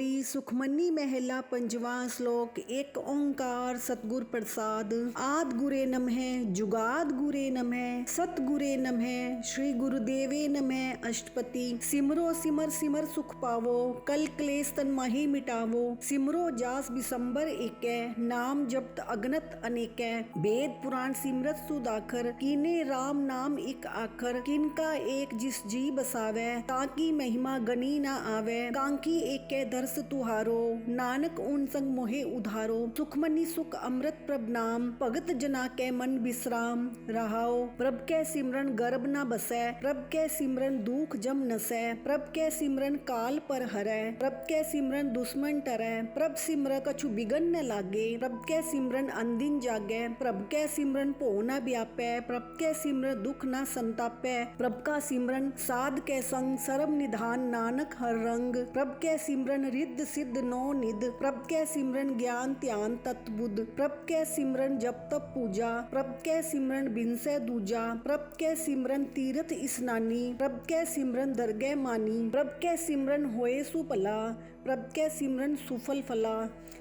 जोड़ी सुखमनी महला पंजवा श्लोक। एक ओंकार सतगुर प्रसाद। आद गुरे नमः, जुगाद गुरे नमः, सतगुरे नमः, श्री गुरुदेवे नमः। अष्टपति। सिमरो सिमर सिमर सुख पावो, कल क्लेश तन माही मिटावो। सिमरो जास बिसंबर एकै, नाम जपत अगनत अनेकै। वेद पुराण सिमरत सुदाखर, कीने राम नाम एक आखर। किनका एक जिस जी बसावै, ताकी महिमा गनी ना आवे। कांकी एकै दर्श तुहारो, नानक उन संग मोहे उधारो। सुखमनी सुख अमृत प्रभ नाम, भगत जना कै मन विश्राम। रहाओ प्रभ कै सिमरन गर्भ न बसै, प्रभ कै सिमरन दुख जम नसै। प्रभ कै सिमरन काल पर हरै, प्रभ कै सिमरन दुश्मन टरै। प्रभ सिमर कछु बिगन न लागे, प्रभ कै सिमरन अंदिन जागै। प्रभ कै सिमरन भो न व्यापै, प्रभ कै सिमरन दुख न संतापै। प्रभ का सिमरन साध कै संग, सर्व निधान नानक हर रंग। प्रभ कै सिमरन रिद्ध सिद्ध नौ निध, प्रभ कै सिमरन ज्ञान ध्यान तत् बुध। प्रभ कै सिमरन जप तप पूजा, प्रभ कै सिमरन बिनसै दूजा। प्रभ कै सिमरन तीरथ स्नानी, प्रभ कै सिमरन दरगह मानी। प्रभ कै सिमरन होए सुभला, प्रभ कै सिमरन सुफल फला।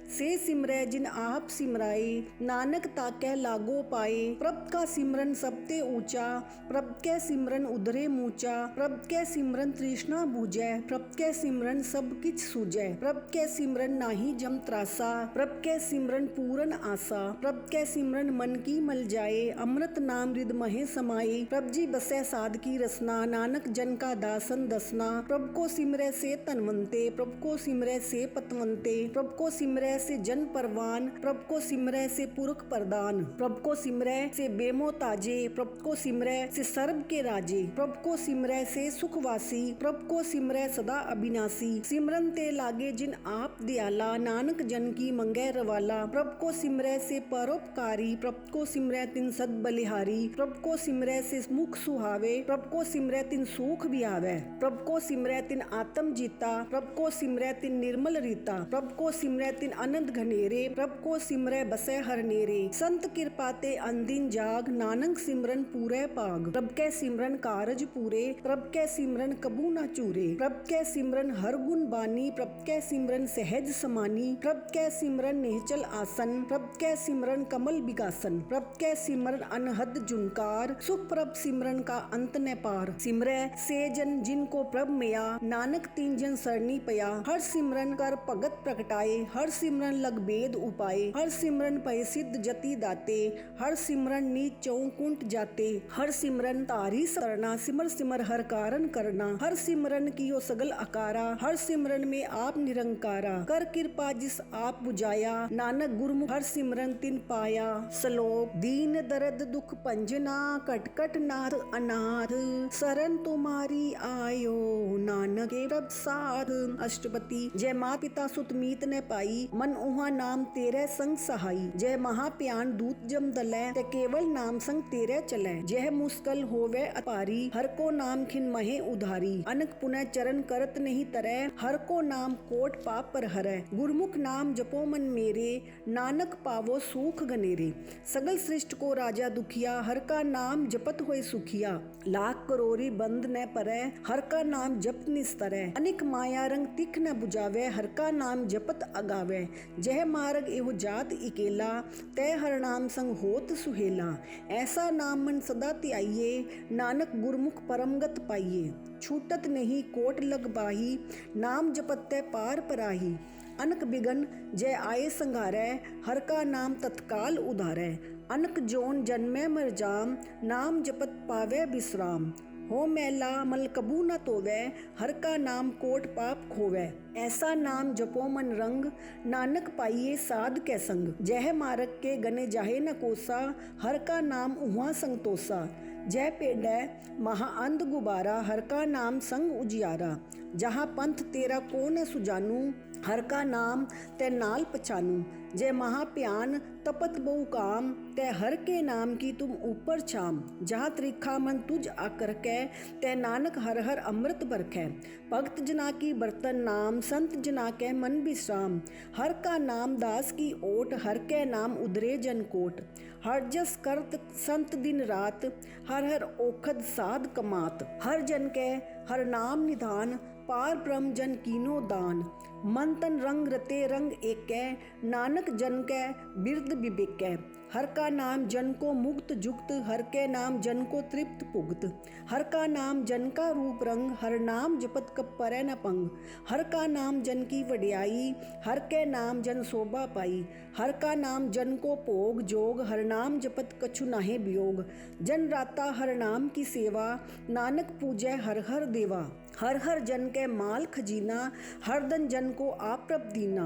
से सिमरै जिन आप सिमराए, नानक ताकै लागो पाए। प्रभ का सिमरन सबते ऊंचा, प्रभ कै सिमरन उधरे मूचा। प्रभ कै सिमरन तृष्णा बूझै, प्रभ कै सिमरन सब किछ सूझै। प्रभ कै सिमरन नाही जम त्रासा, प्रभ कै सिमरन पूरन आसा। प्रभ कै सिमरन मन की मल जाए, अमृत नाम हृद महे समाए। प्रभ जी बसै साध की रसना, नानक जन का दासन दसना। प्रभ को सिमरै से तनवंते, प्रभ को सिमरै से पतवंते। प्रभ को सिमरै से जन परवान, प्रभ को सिमरै से पुरख प्रदान। प्रभ को सिमरै से बेमो ताजे, प्रभ को सिमरै से सर्व के राजे। प्रभ को सिमरै से सुखवासी, प्रभ को सिमरै सदा अविनाशी। सिमरन ते लागे जिन आप दयाला, नानक जन की मंगै रवाला। प्रभ को सिमरै से परोपकारी, प्रभ को सिमरै तिन सद बलिहारी। प्रभ को सिमरै से मुख सुहावे, प्रभ को सिमरै तिन सुख भी आवे। प्रभ को सिमरै तिन आत्म जीता, प्रभ को सिमरै तिन निर्मल रीता। प्रभ को सिमरै तिन आनंद घनेरे, प्रभ को सिमरै बसै हर नेरे। संत कृपा ते अंदिन जाग, नानक सिमरन पूरै पाग। प्रभ कै सिमरन कारज पूरे, प्रभ कै सिमरन कबू न चूरे। प्रभ कै सिमरन हर गुण बानी, प्रभ कै सिमरन सहज समानी। प्रभ कै सिमरन निहचल आसन, प्रभ कै सिमरन कमल विगासन। प्रभ कै सिमरन अनहद जुनकार, सुख प्रभ सिमरन का अंत न पार। सिमरै से जन जिनको प्रभ मिया, नानक तीन जन सरनी पया। हर सिमरन कर भगत प्रगटाए, हर सिमरन लग बेद उपाय। हर सिमरन पय सिद्ध जति दाते, हर सिमरन नीच चौकुंट जाते। हर सिमरन तारी सरना, सिमर सिमर हर कारण करना। हर सिमरन कियो सगल आकारा, हर सिमरन में आप निरंकारा। कर कृपा जिस आप बुझाया, नानक गुरमुख हर सिमरन तिन पाया। श्लोक। दीन दर्द दुख पंजना, कट कट नाथ अनाथ। शरण तुम्हारी आयो, नानक के प्रभ साथ। अष्टपति। जय माता पिता सुत मीत न पाई, मन उहा नाम तेरे संग सहाई। जय महाप्यान दूत जम दलै, ते केवल नाम संग तेरे चलै। जय मुश्किल होवे अपारी, हर को नाम खिन महे उधारी। अनक पुनः चरण करत नहीं तरै, हर को नाम कोट पाप पर हरै। गुरमुख नाम जपो मन मेरे, नानक पावो सुख गनेरे। सगल सृष्ट को राजा दुखिया, हर का नाम जपत होए सुखिया। लाख करोरी बंद न परै, हर का नाम जपत निस्तरै। अनिक माया रंग तिख न बुझावे, हर का नाम जपत अगावे। जह मार्ग एहो जात इकेला, तय हर नाम संग होत सुहेला। ऐसा नाम मन सदा त्याइये, नानक गुरमुख परमगत पाइये। छूटत नहीं कोट लग बाही, नाम जपत तै पार पराही। अनक बिगन जय आए संघारै, हर का नाम तत्काल उधारै। अनक जोन जन्मै मर जाम, नाम जपत पावै विश्राम। हो मैला मल कबू न तोवै, हर का नाम कोट पाप खोवै। ऐसा नाम जपो मन रंग, नानक पाइये साध कै संग। जह मार्ग के गने जाहे न कोसा, हर का नाम उहाँ संतोषा। जय पेड़ै महाअंध गुबारा, हर का नाम संग उजियारा। जहाँ पंथ तेरा को न सुजानू, हर का नाम तै नाल पछानू। जय महाप्यान तपत बहु काम, तै हर के नाम की तुम ऊपर छाम। जहाँ त्रिखा मन तुझ आकर कै, तै नानक हर हर अमृत बरखै। भक्त जना की बर्तन नाम, संत जना कै मन विश्राम। हर का नाम दास की ओट, हर कै नाम उधरे जन कोट। हर जस करत संत दिन रात, हर हर ओखद साध कमात। हर जन कै हर नाम निधान, पार ब्रह्म जन कीनो दान। मन तन रंग रते रंग एकै, नानक जन कै बिरद बिबेकै। हर का नाम जन को मुक्त जुक्त, हर के नाम जन को तृप्त पुगत। हर का नाम जन का रूप रंग, हर नाम जपत कब परै न पंग। हर का नाम जन की वड्याई, हर के नाम जन शोभा पाई। हर का नाम जन को भोग जोग, हर नाम जपत कछु नाहे वियोग। जन राता हर नाम की सेवा, नानक पूजै हर हर देवा। हर हर जन कै माल खजीना, हर दन जन को आप दीना।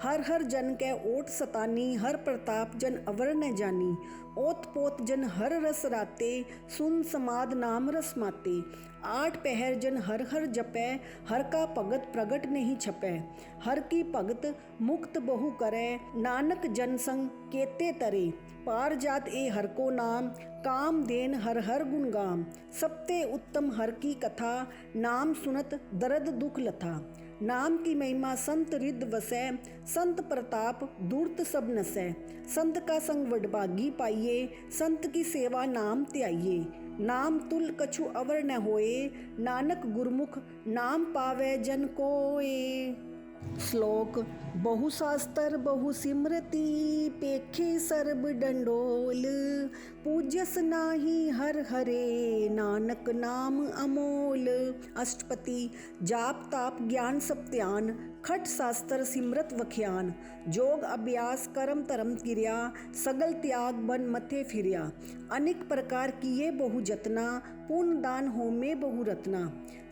हर हर जन कै ओट सतानी, हर प्रताप जन अवर न जानी। ओत पोत जन हर रस राते, सुन समाद नाम रस माते। आठ पहर जन हर हर जपै, हर का भगत प्रगट नहीं छपै। हर की भगत मुक्त बहु करै, नानक जन संग केते तरे। पार जात ए हर को नाम, काम देन हर हर गुण गाम। सबते उत्तम हर की कथा, नाम सुनत दर्द दुख लथा। नाम की महिमा संत रिद वसै, संत प्रताप दूरत सब नसै। संत का संग वडभागी पाइये, संत की सेवा नाम त्याइये। नाम तुल कछु अवर न होए, नानक गुरमुख नाम पावै जन कोए। श्लोक बहु शास्त्र बहु सिमरति, पेखे सर्ब डंडोल। पूज्यस नाही हर हरे, नानक नाम अमोल। अष्टपति जाप ताप ज्ञान सब ध्यान, खट शास्त्र सिमरत वख्यान। जोग अभ्यास कर्म धर्म क्रिया, सगल त्याग बन मथे फिरिया। अनेक प्रकार किए बहु जतना, पुण्य दान होमे बहु रत्ना।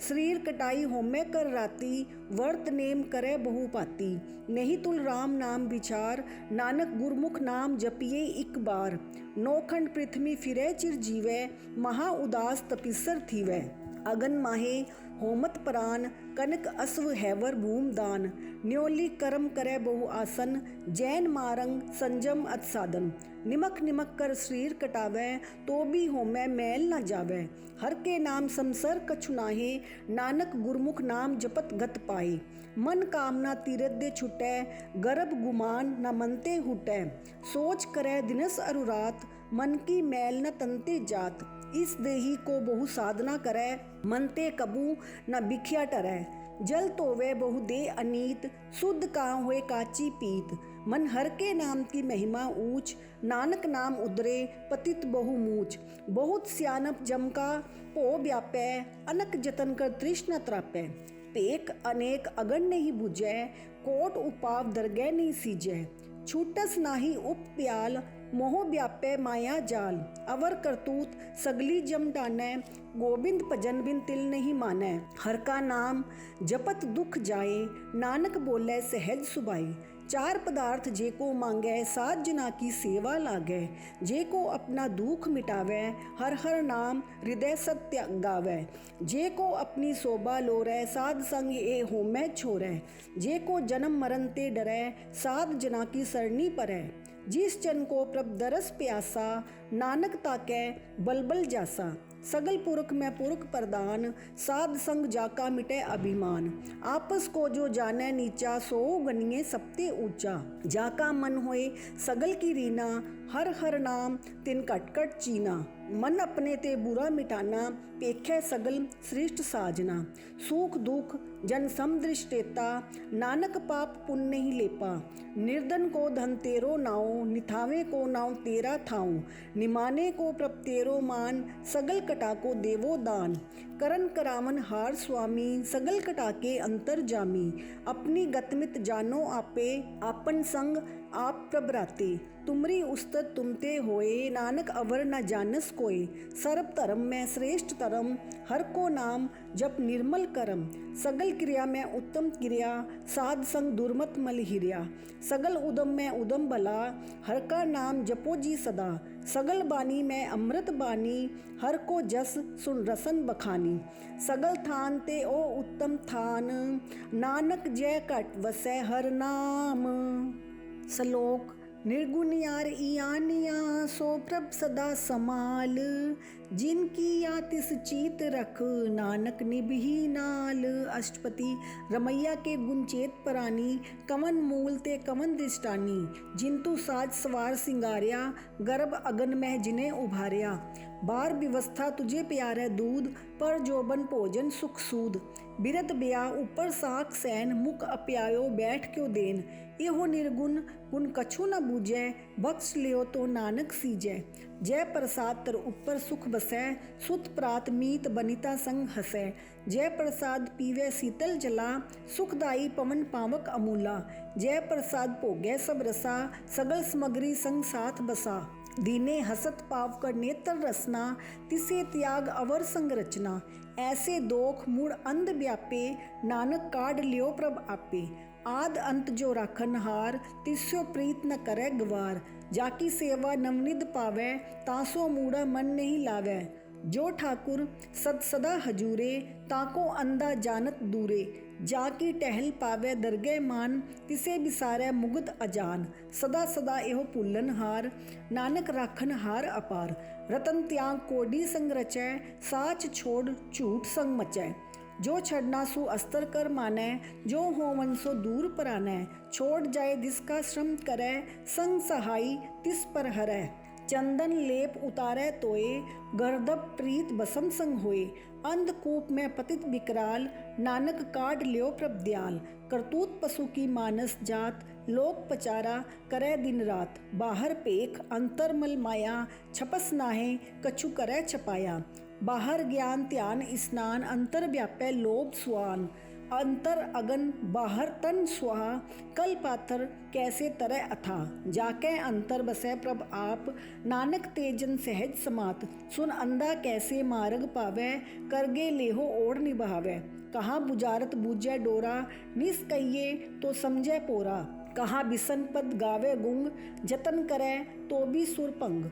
शरीर कटाई होमे कर राती, वर्त नेम करे बहु पाती। नहीं तुल राम नाम विचार, नानक गुरमुख नाम जपिए इक बार। नौखंड पृथ्वी फिरे चिर जीवै, महा उदास तपिसर थीवै। अगन माहे होमत प्राण, कनक अस्व हैवर भूम दान। न्योली कर्म करे बहु आसन, जैन मारंग संजम अत साधन। निमक निमक कर शरीर कटावै, तो भी होमै मैल न जावै। हर के नाम समसर कछु नाहे, नानक गुरमुख नाम जपत गत पाए। मन कामना तीरथ दे छुटै, गर्भ गुमान न मनते हुटै। सोच करे दिनस अरुरात, मन की मैल न तनते जात। इस देही को बहु साधना करै, मनते कबू न बिख्या टरै। जल तोवे बहु दे अनीत, शुद्ध काँ हुए काची पीत। मन हर के नाम की महिमा ऊंच, नानक नाम उदरे पतित बहु मूच। बहुत सियानप जम का भो व्यापै, अनक जतन कर तृष्णा त्रापै। पेक अनेक अगन नहीं बुझै, कोट उपाव दरगह नहीं सीजै। छूटस नाही उप प्याल, मोह व्यापै माया जाल। अवर करतूत सगली जम डानै, गोबिंद भजन बिन तिल नहीं मानै। हर का नाम जपत दुख जाए, नानक बोले सहज सुभाए। चार पदार्थ जे को मांगै, सात जना की सेवा लागै। जे को अपना दुख मिटावै, हर हर नाम हृदय सत्य गावै। जे को अपनी शोभा लोरै, साध संग ए होमै छोरै। जे को जन्म मरण ते डरै, साध जना की सरनी परै। जिस जन को प्रभ दरस प्यासा, नानक ताकै बलबल जासा। सगल पुरख में पुरख प्रदान, साध संग जाका मिटे अभिमान। आपस को जो जाने नीचा, सो गनिए सबते ऊंचा। जाका मन होए सगल की रीना, हर हर नाम तिन कट कट चीना। मन अपने ते बुरा मिटाना, पेखै सगल श्रेष्ठ साजना। सुख दुख जन समदृष्टेता, नानक पाप पुण्य नहीं लेपा। निर्धन को धन तेरो नाओ, निथावे को नाव तेरा थाऊ। निमाने को प्रभ तेरो मान, सगल कटा को देवो दान। करन करावन हार स्वामी, सगल कटा के अंतर जामी। अपनी गतमित जानो आपे, आपन संग आप प्रभराते। तुमरी उस्तत तुमते होए, नानक अवर न जानस कोय। सर्व धर्म में श्रेष्ठ धर्म, हर को नाम जप निर्मल करम। सगल क्रिया में उत्तम क्रिया, साध संग दुर्मत मल हिरिया। सगल उदम में उदम भला, हर का नाम जपो जी सदा। सगल बानी में अमृत बानी, हर को जस सुन रसन बखानी। सगल थान ते ओ उत्तम थान, नानक जय कट वसै हर नाम। श्लोक निर्गुण यार इयानिया, सो प्रभ सदा समाल। जिनकी या तिस चीत रख, नानक निभही नाल। अष्टपति रमैया के गुण चेत परानी, कवन मूल ते कवन दृष्टानी। जिंतु साज सवार सिंगारिया, गर्भ अगन में जिन्हें उभारिया। बार व्यवस्था तुझे प्यारे दूध, पर जोबन भोजन सुख सूद। बिरत ब्या ऊपर साख सैन, मुख अप्यायो बैठ क्यों देन। एहो निर्गुण गुण कछु न बूझै, बख्श लियो तो नानक सीजै। जय प्रसाद तर ऊपर सुख बसै, सुत प्रात मीत बनिता संग हसै। जय प्रसाद पीवै शीतल जला, सुखदाई पवन पावक अमूला। जय प्रसाद भोगै सब रसा, सगल समग्री संग साथ बसा। दीने हसत पाव कर नेत्र रसना, तिसे त्याग अवर संग रचना। ऐसे दोख मूड़ अंध व्यापे, नानक काढ़ लियो प्रभ आपे। आद अंत जो राखन हार, तिस्यो प्रीत न करे गवार। जाकी सेवा नवनिध पावै, तासो मूड़ा मन नहीं लावै। जो ठाकुर सद सदा हजूरे, ताको अंधा जानत दूरे। जाकी टहल पावै दरगह मान, तिसे बिसारै मुग्ध अजान। सदा सदा एहो भुल्लन हार, नानक राखन हार अपार। रतन त्याग कोडी संग रचै, साच छोड़ झूठ संग मचै। जो छड़ना सो अस्तर कर मानै, जो होवन सो दूर परानै। छोड़ जाए जिसका श्रम करै, संग सहाई तिस पर हरै। चंदन लेप उतारै तोए, गर्दभ प्रीत बसम संग होए। अंधकूप में पतित विकराल, नानक काढ़ लियो प्रभ दयाल। करतूत पशु की मानस जात, लोक पचारा करे दिन रात। बाहर पेख अंतर मल माया, छपस नाहे कछु करे छपाया। बाहर ज्ञान ध्यान स्नान, अंतर व्यापै लोभ सुआन। अंतर अगन बाहर तन सुहा, कल पाथर कैसे तरह अथा। जाके अंतर बसै प्रभ आप, नानक तेजन सहज समात। सुन अंधा कैसे मार्ग पावै, करगे लेहो ओढ़ निभावै। कहाँ बुझारत बूझै डोरा, निस कहिए तो समझै पोरा। कहाँ बिसन पद गावे गुंग, जतन करे तो भी सुर भंग।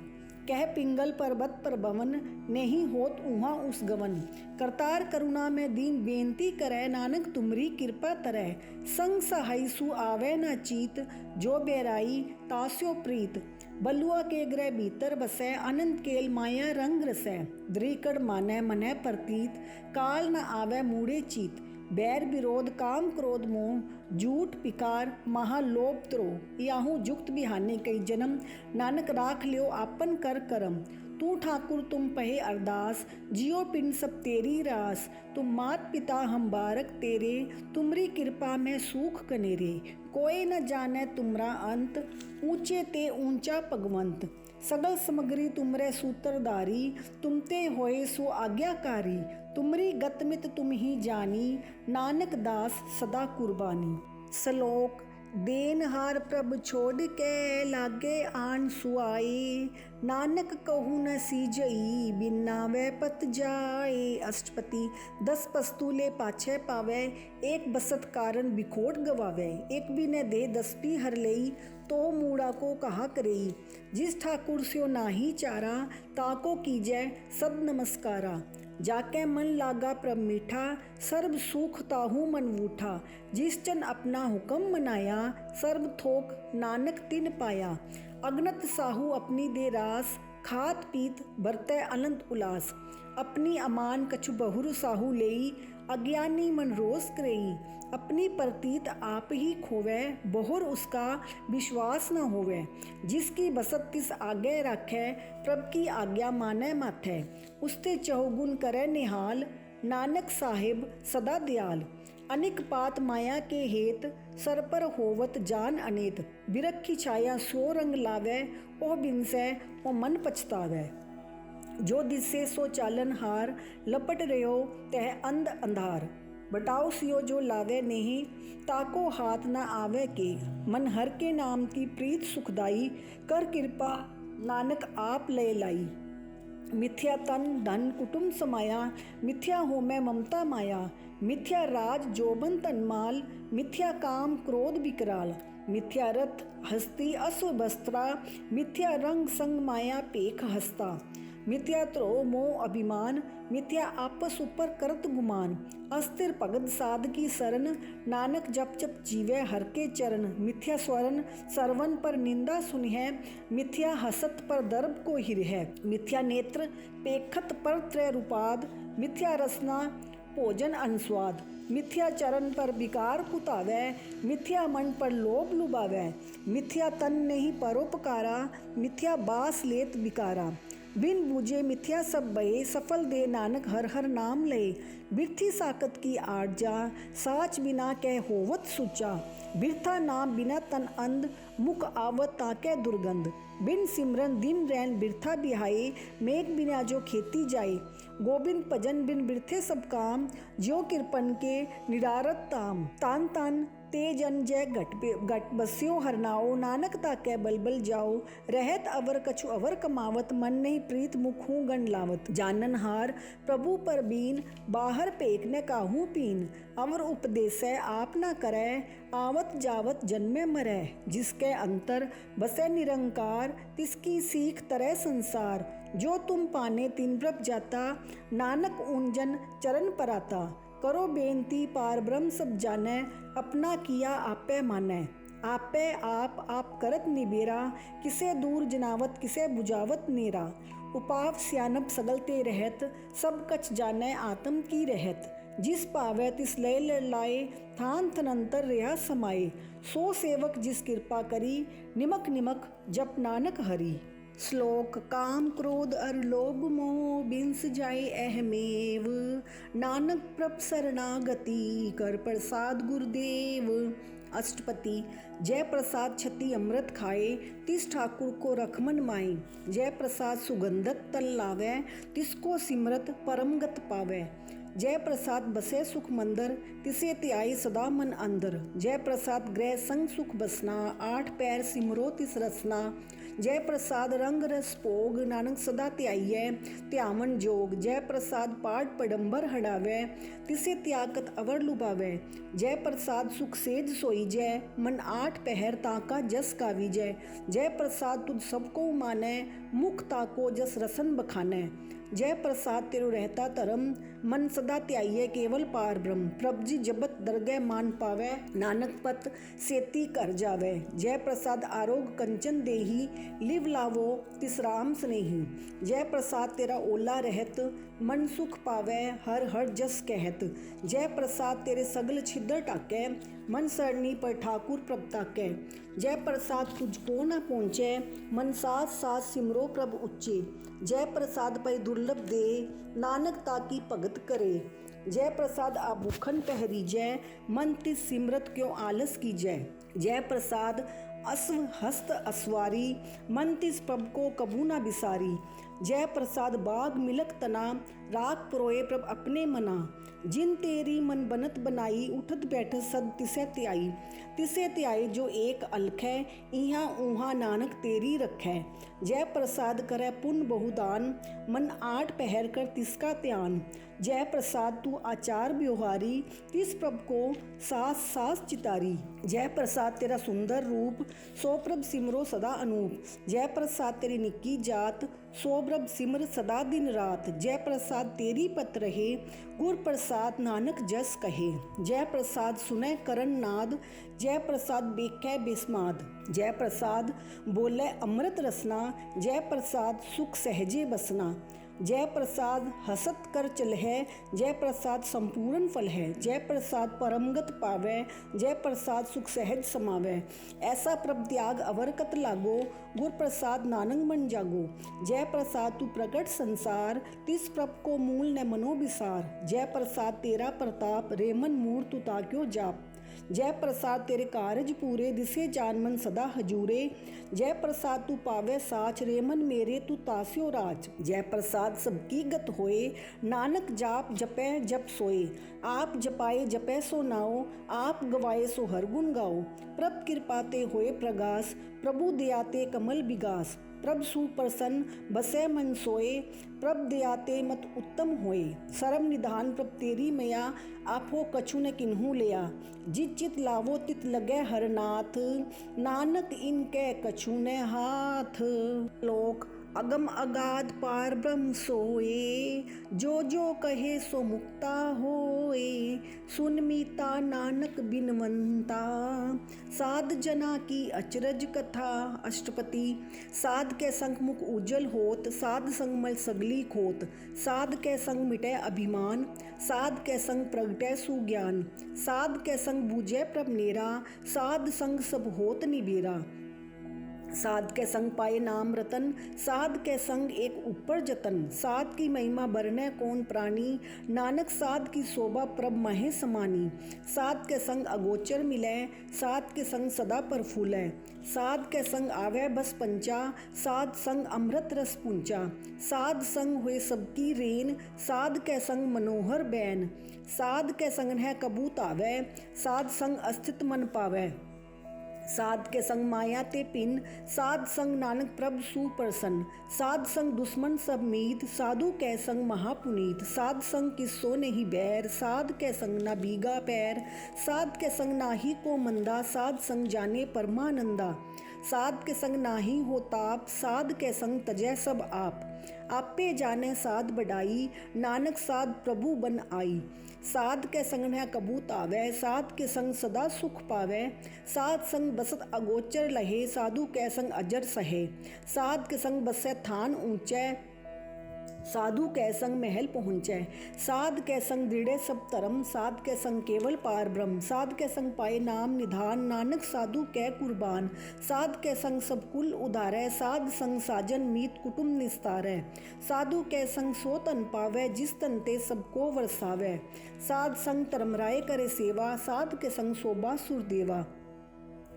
कह पिंगल पर्वत पर भवन, नहीं होत उहाँ उस गवन। करतार करुणा में दीन बेनती करे, नानक तुमरी कृपा तरह। संग सहाई सु आवे न चीत, जो बेराई तास्यो प्रीत। बलुआ के ग्रह भीतर बसै, अनंत केल माया रंग रसै। द्रिकड़ मानै मनै प्रतीत, काल न आवे मूढ़े चीत। बैर विरोध काम क्रोध मोह, झूठ पिकार महालोभ त्रोह। याहू जुक्त बिहाने कई जन्म, नानक राख लियो आपन कर करम। तू ठाकुर तुम पहे अरदास, जियो पिन सब तेरी रास। तुम मात पिता हम बारक तेरे, तुमरी कृपा में सूख कनेरे। कोई न जाने तुमरा अंत, ऊंचे ते ऊंचा भगवंत। सगल समग्री तुमरे सूत्रधारी, तुमते होए सो आज्ञाकारी। तुमरी गतमित तुम ही जानी, नानक दास सदा कुर्बानी। श्लोक देनहार प्रभ छोड़ के, लागे आन सुआए। नानक कहू न सीजई, बिना वे पत जाए। अष्टपति 10 पस्तूले पाछे पावे, एक बसत कारण बिखोट गवावे। एक भी न दे 10 भी हर लई, तो मूड़ा को कहा करई। जिस ठाकुर स्यो नाही चारा, ताको कीजै सद नमस्कारा। जाके मन लागा प्रभ मीठा, सर्व सुख ताहू मन वूठा। जिस जन अपना हुक्म मनाया, सर्व थोक नानक तिन पाया। अगनत साहू अपनी दे रास, खात पीत बरतै अनंत उलास। अपनी अमान कछु बहुर साहू लेई, अज्ञानी मन रोस करई। अपनी प्रतीत आप ही खोवै, बहुर उसका विश्वास न होवै। जिसकी बसत तिस आगे राखै, प्रभ की आज्ञा मानै माथै। उसते चहुगुण करे निहाल, नानक साहिब सदा दयाल। अनिक पात माया के हेत, सर पर होवत जान अनेत। बिरखी छाया सो रंग लावै, ओ बिनसै ओ मन पछतावै। जो दिसे सो चालन हार, लपट रहो तह अंध अंधार। बटाओ सियो जो लावे नहीं, ताको हाथ न आवे के। मन हर के नाम की प्रीत सुखदाई, कर कृपा नानक आप ले लाई। मिथ्या तन धन कुटुंब समाया, मिथ्या हो मैं ममता माया। मिथ्या राज जोबन तनमाल, मिथ्या काम क्रोध विकराल। मिथ्या रथ हस्ती अश्व बस्त्रा, मिथ्या रंग संग माया पेख हस्ता। मिथ्या त्रो मोह अभिमान, मिथ्या आपस ऊपर करत गुमान। अस्थिर भगत साध की शरण, नानक जप जप जीवे हर के चरण। मिथ्या स्वरण सरवन पर निंदा सुनिहै, मिथ्या हसत पर दर्भ को हिरहै। मिथ्या नेत्र पेखत पर त्रय रूपाद, मिथ्या रसना भोजन अनुस्वाद। मिथ्या चरण पर विकार कुतावै, मिथ्या मन पर लोभ लुभावै। मिथ्या तन नहीं परोपकारा, मिथ्या बास लेत विकारा। बिन बूझे मिथ्या सब बहे, सफल दे नानक हर हर नाम लए। बिरथी साकत की आट जा, साच बिना कह होवत सुचा। बिरथा नाम बिना तन अंध, मुख आवत ताके दुर्गंध। बिन सिमरन दिन रैन बिरथा बिहाए, मेघ बिना जो खेती जाए। गोविंद भजन बिन बिरथे सब काम, ज्यो कृपन के निरारत ताम। तान तान ते जन जय घट बस्यो हर नाओ, नानक ताकै बल बल जाओ। रहत अवर कछु अवर कमावत, मन नहीं प्रीत मुख हूँ गण लावत। जानन हार प्रभु पर बीन, बाहर पेक न काहू पीन। अवर उपदेसै आप न करै, आवत जावत जन्मे मरै। जिसके अंतर बसै निरंकार, तिसकी सीख तरह संसार। जो तुम पाने तिन ब्रह्म जाता, नानक उन जन चरण पराता। करो बेनती पार ब्रह्म सब जानै, अपना किया आपे मानै। आपे आप करत निबेरा, किसे दूर जनावत किसे बुझावत नेरा। उपाव सियानप सगलते रहत, सब कछ जानै आत्म की रहत। जिस पावै तिस लय लड़लाए, थान थनंतर रहा समाये। सो सेवक जिस कृपा करी, निमक निमक जप नानक हरि। श्लोक काम क्रोध अर लोभ मोह, बिंस जाए अहमेव। नानक प्रभ शरणागति, कर प्रसाद गुरुदेव। अष्टपति जय प्रसाद छति अमृत खाए, तिस ठाकुर को रखमन माए। जय प्रसाद सुगंधत तल लावै, तिसको सिमरत परमगत पावै। जय प्रसाद बसे सुख मंदर, तिसे त्याई सदा मन अंदर। जय प्रसाद ग्रह संग सुख बसना, आठ पैर सिमरो तिस रसना। जय प्रसाद रंग रस भोग, नानक सदा त्याइयै त्यावन जोग। जय प्रसाद पाठ पडंबर हड़ावै, तिसे त्यागत अवर लुभावै। जय प्रसाद सुख सेज सोई जय, मन आठ पहर ताका जस गावी जय। जय प्रसाद तुझ सबको मानै, मुख ताको जस रसन बखानै। जय प्रसाद तेरो रहता धर्म, मन सदा त्याइयै केवल पार ब्रह्म। प्रभ जी जबत दरगह मान पावै, नानक पत सेती कर जावै। जय प्रसाद आरोग कंचन देही, लिव लावो तिस राम स्नेही। जय प्रसाद तेरा ओला रहत, मन सुख पावै हर हर जस कहत। जय प्रसाद तेरे सगल छिद्र टाकै, मन सरनी पर ठाकुर प्रभ ताकै। जय प्रसाद तुझको न पहुँचै, मन साथ साथ सिमरो प्रभ उच्चे। जय प्रसाद पै दुर्लभ दे, नानक ताकी भगत करे। जय प्रसाद आभूखन पहरीजै, मन तिस सिमरत क्यों आलस कीजै। जय प्रसाद अश्व हस्त अस्वारी, मन तिस प्रभ को कबू न बिसारी। जय प्रसाद बाग मिलक तना, राख परोए प्रभ अपने मना। जिन तेरी मन बनत बनाई, उठत बैठत सद तिसे त्याई। तिसे त्याई जो एक अलख है, इहाँ ऊहाँ नानक तेरी रखै। जय प्रसाद करे पुण्य बहुदान, मन आठ पहर कर तिसका ध्यान। जय प्रसाद तू आचार व्यवहारी, तिस प्रभ को सास सास चितारी। जय प्रसाद तेरा सुंदर रूप, सो प्रभ सिमरो सदा अनूप। जय प्रसाद तेरी निक्की जात, सो प्रभ सिमर सदा दिन रात। जय प्रसाद तेरी पत रहे, गुर प्रसाद नानक जस कहे। जय प्रसाद सुनै करन नाद, जय प्रसाद बेकै बेस्माद। जय प्रसाद बोले अमृत रसना, जय प्रसाद सुख सहजे बसना। जय प्रसाद हसत कर चलहै, जय प्रसाद संपूर्ण फल है। जय प्रसाद परमगत पावै, जय प्रसाद सुख सहज समावै। ऐसा प्रभ त्याग अवर कत लागो, गुर प्रसाद नानक मन जागो। जय प्रसाद तू प्रगट संसार, तिस प्रभ को मूल न मनो विसार। जय प्रसाद तेरा प्रताप, रे मन मूर तू ताक्यो जाप। जय प्रसाद तेरे कारज पूरे, दिसे जान मन सदा हजूरे। जय प्रसाद तू पावे साच, रे मन मेरे तू तास्यो राज। जय प्रसाद सबकी गत होए, नानक जाप जपै जप सोए। आप जपाए जपै सो नाओ, आप गवाए सो हर गुण गाओ। प्रभ कृपा ते होए प्रगास, प्रभु दया ते कमल विगास। प्रभ सुप्रसन्न बसै मन सोए, प्रभ दया ते मत उत्तम होए। सरम निधान प्रभ तेरी मया, आपो कछु न किन्हू लिया। जित चित लावो तित लगै हर नाथ, नानक इनकै कछु न हाथ। लोक अगम अगाध पार ब्रह्म सोए, जो जो कहे सो मुक्ता होए। सुन मीता नानक बिनवंता, साध जना की अचरज कथा। अष्टपति। साध के संग मुख उज्जवल होत, साध संग मल सगली खोत। साध के संग मिटे अभिमान, साध के संग प्रगटै सुज्ञान। साध के संग बूझे प्रभ नेरा, साध संग सब होत निबेरा। साध के संग पाए नाम रतन, साध के संग एक ऊपर जतन। साध की महिमा बरने कौन प्राणी, नानक साध की शोभा प्रभ महे समानी। साध के संग अगोचर मिलै, साध के संग सदा प्रफुल्लै। साध के संग आवे बस पंचा, साध संग अमृत रस पूंचा। साध संग हुए सबकी रेन, साध के संग मनोहर बैन। साध के संग है कबूत आवे, साध संग अस्तित्व मन पावे। साध के संग माया ते पिन, साध संग नानक प्रभ सुप्रसन्न। साध संग दुश्मन सब मीत, साधु के संग महापुनीत। साध संग किसो नहीं बैर, साध के संग ना बीगा पैर। साध के संग नाही को मंदा, साध संग जाने परमानंदा। साध के संग नाही हो ताप, साध के संग तजै सब आप। आपे जाने साध बढ़ाई, नानक साध प्रभु बन आई। साध के संग है कबूत आवे, साध के संग सदा सुख पावे। साध संग बसत अगोचर लहे, साधु के संग अजर सहे। साध के संग बसे थान ऊंचे, साधु के संग महल पहुँचै। साध के संग दृढ़े सब धर्म, साध के संग केवल पार ब्रह्म। साध के संग पाए नाम निधान, नानक साधु कै कुर्बान। साध के संग सब कुल उधारै, साध संग साजन मीत कुटुंब निस्तारै। साधु के संग सो तन पावै, जिस तन ते सबको वरसावै। साध संग धर्मराय करे सेवा, साध के संग शोभा सुरदेवा।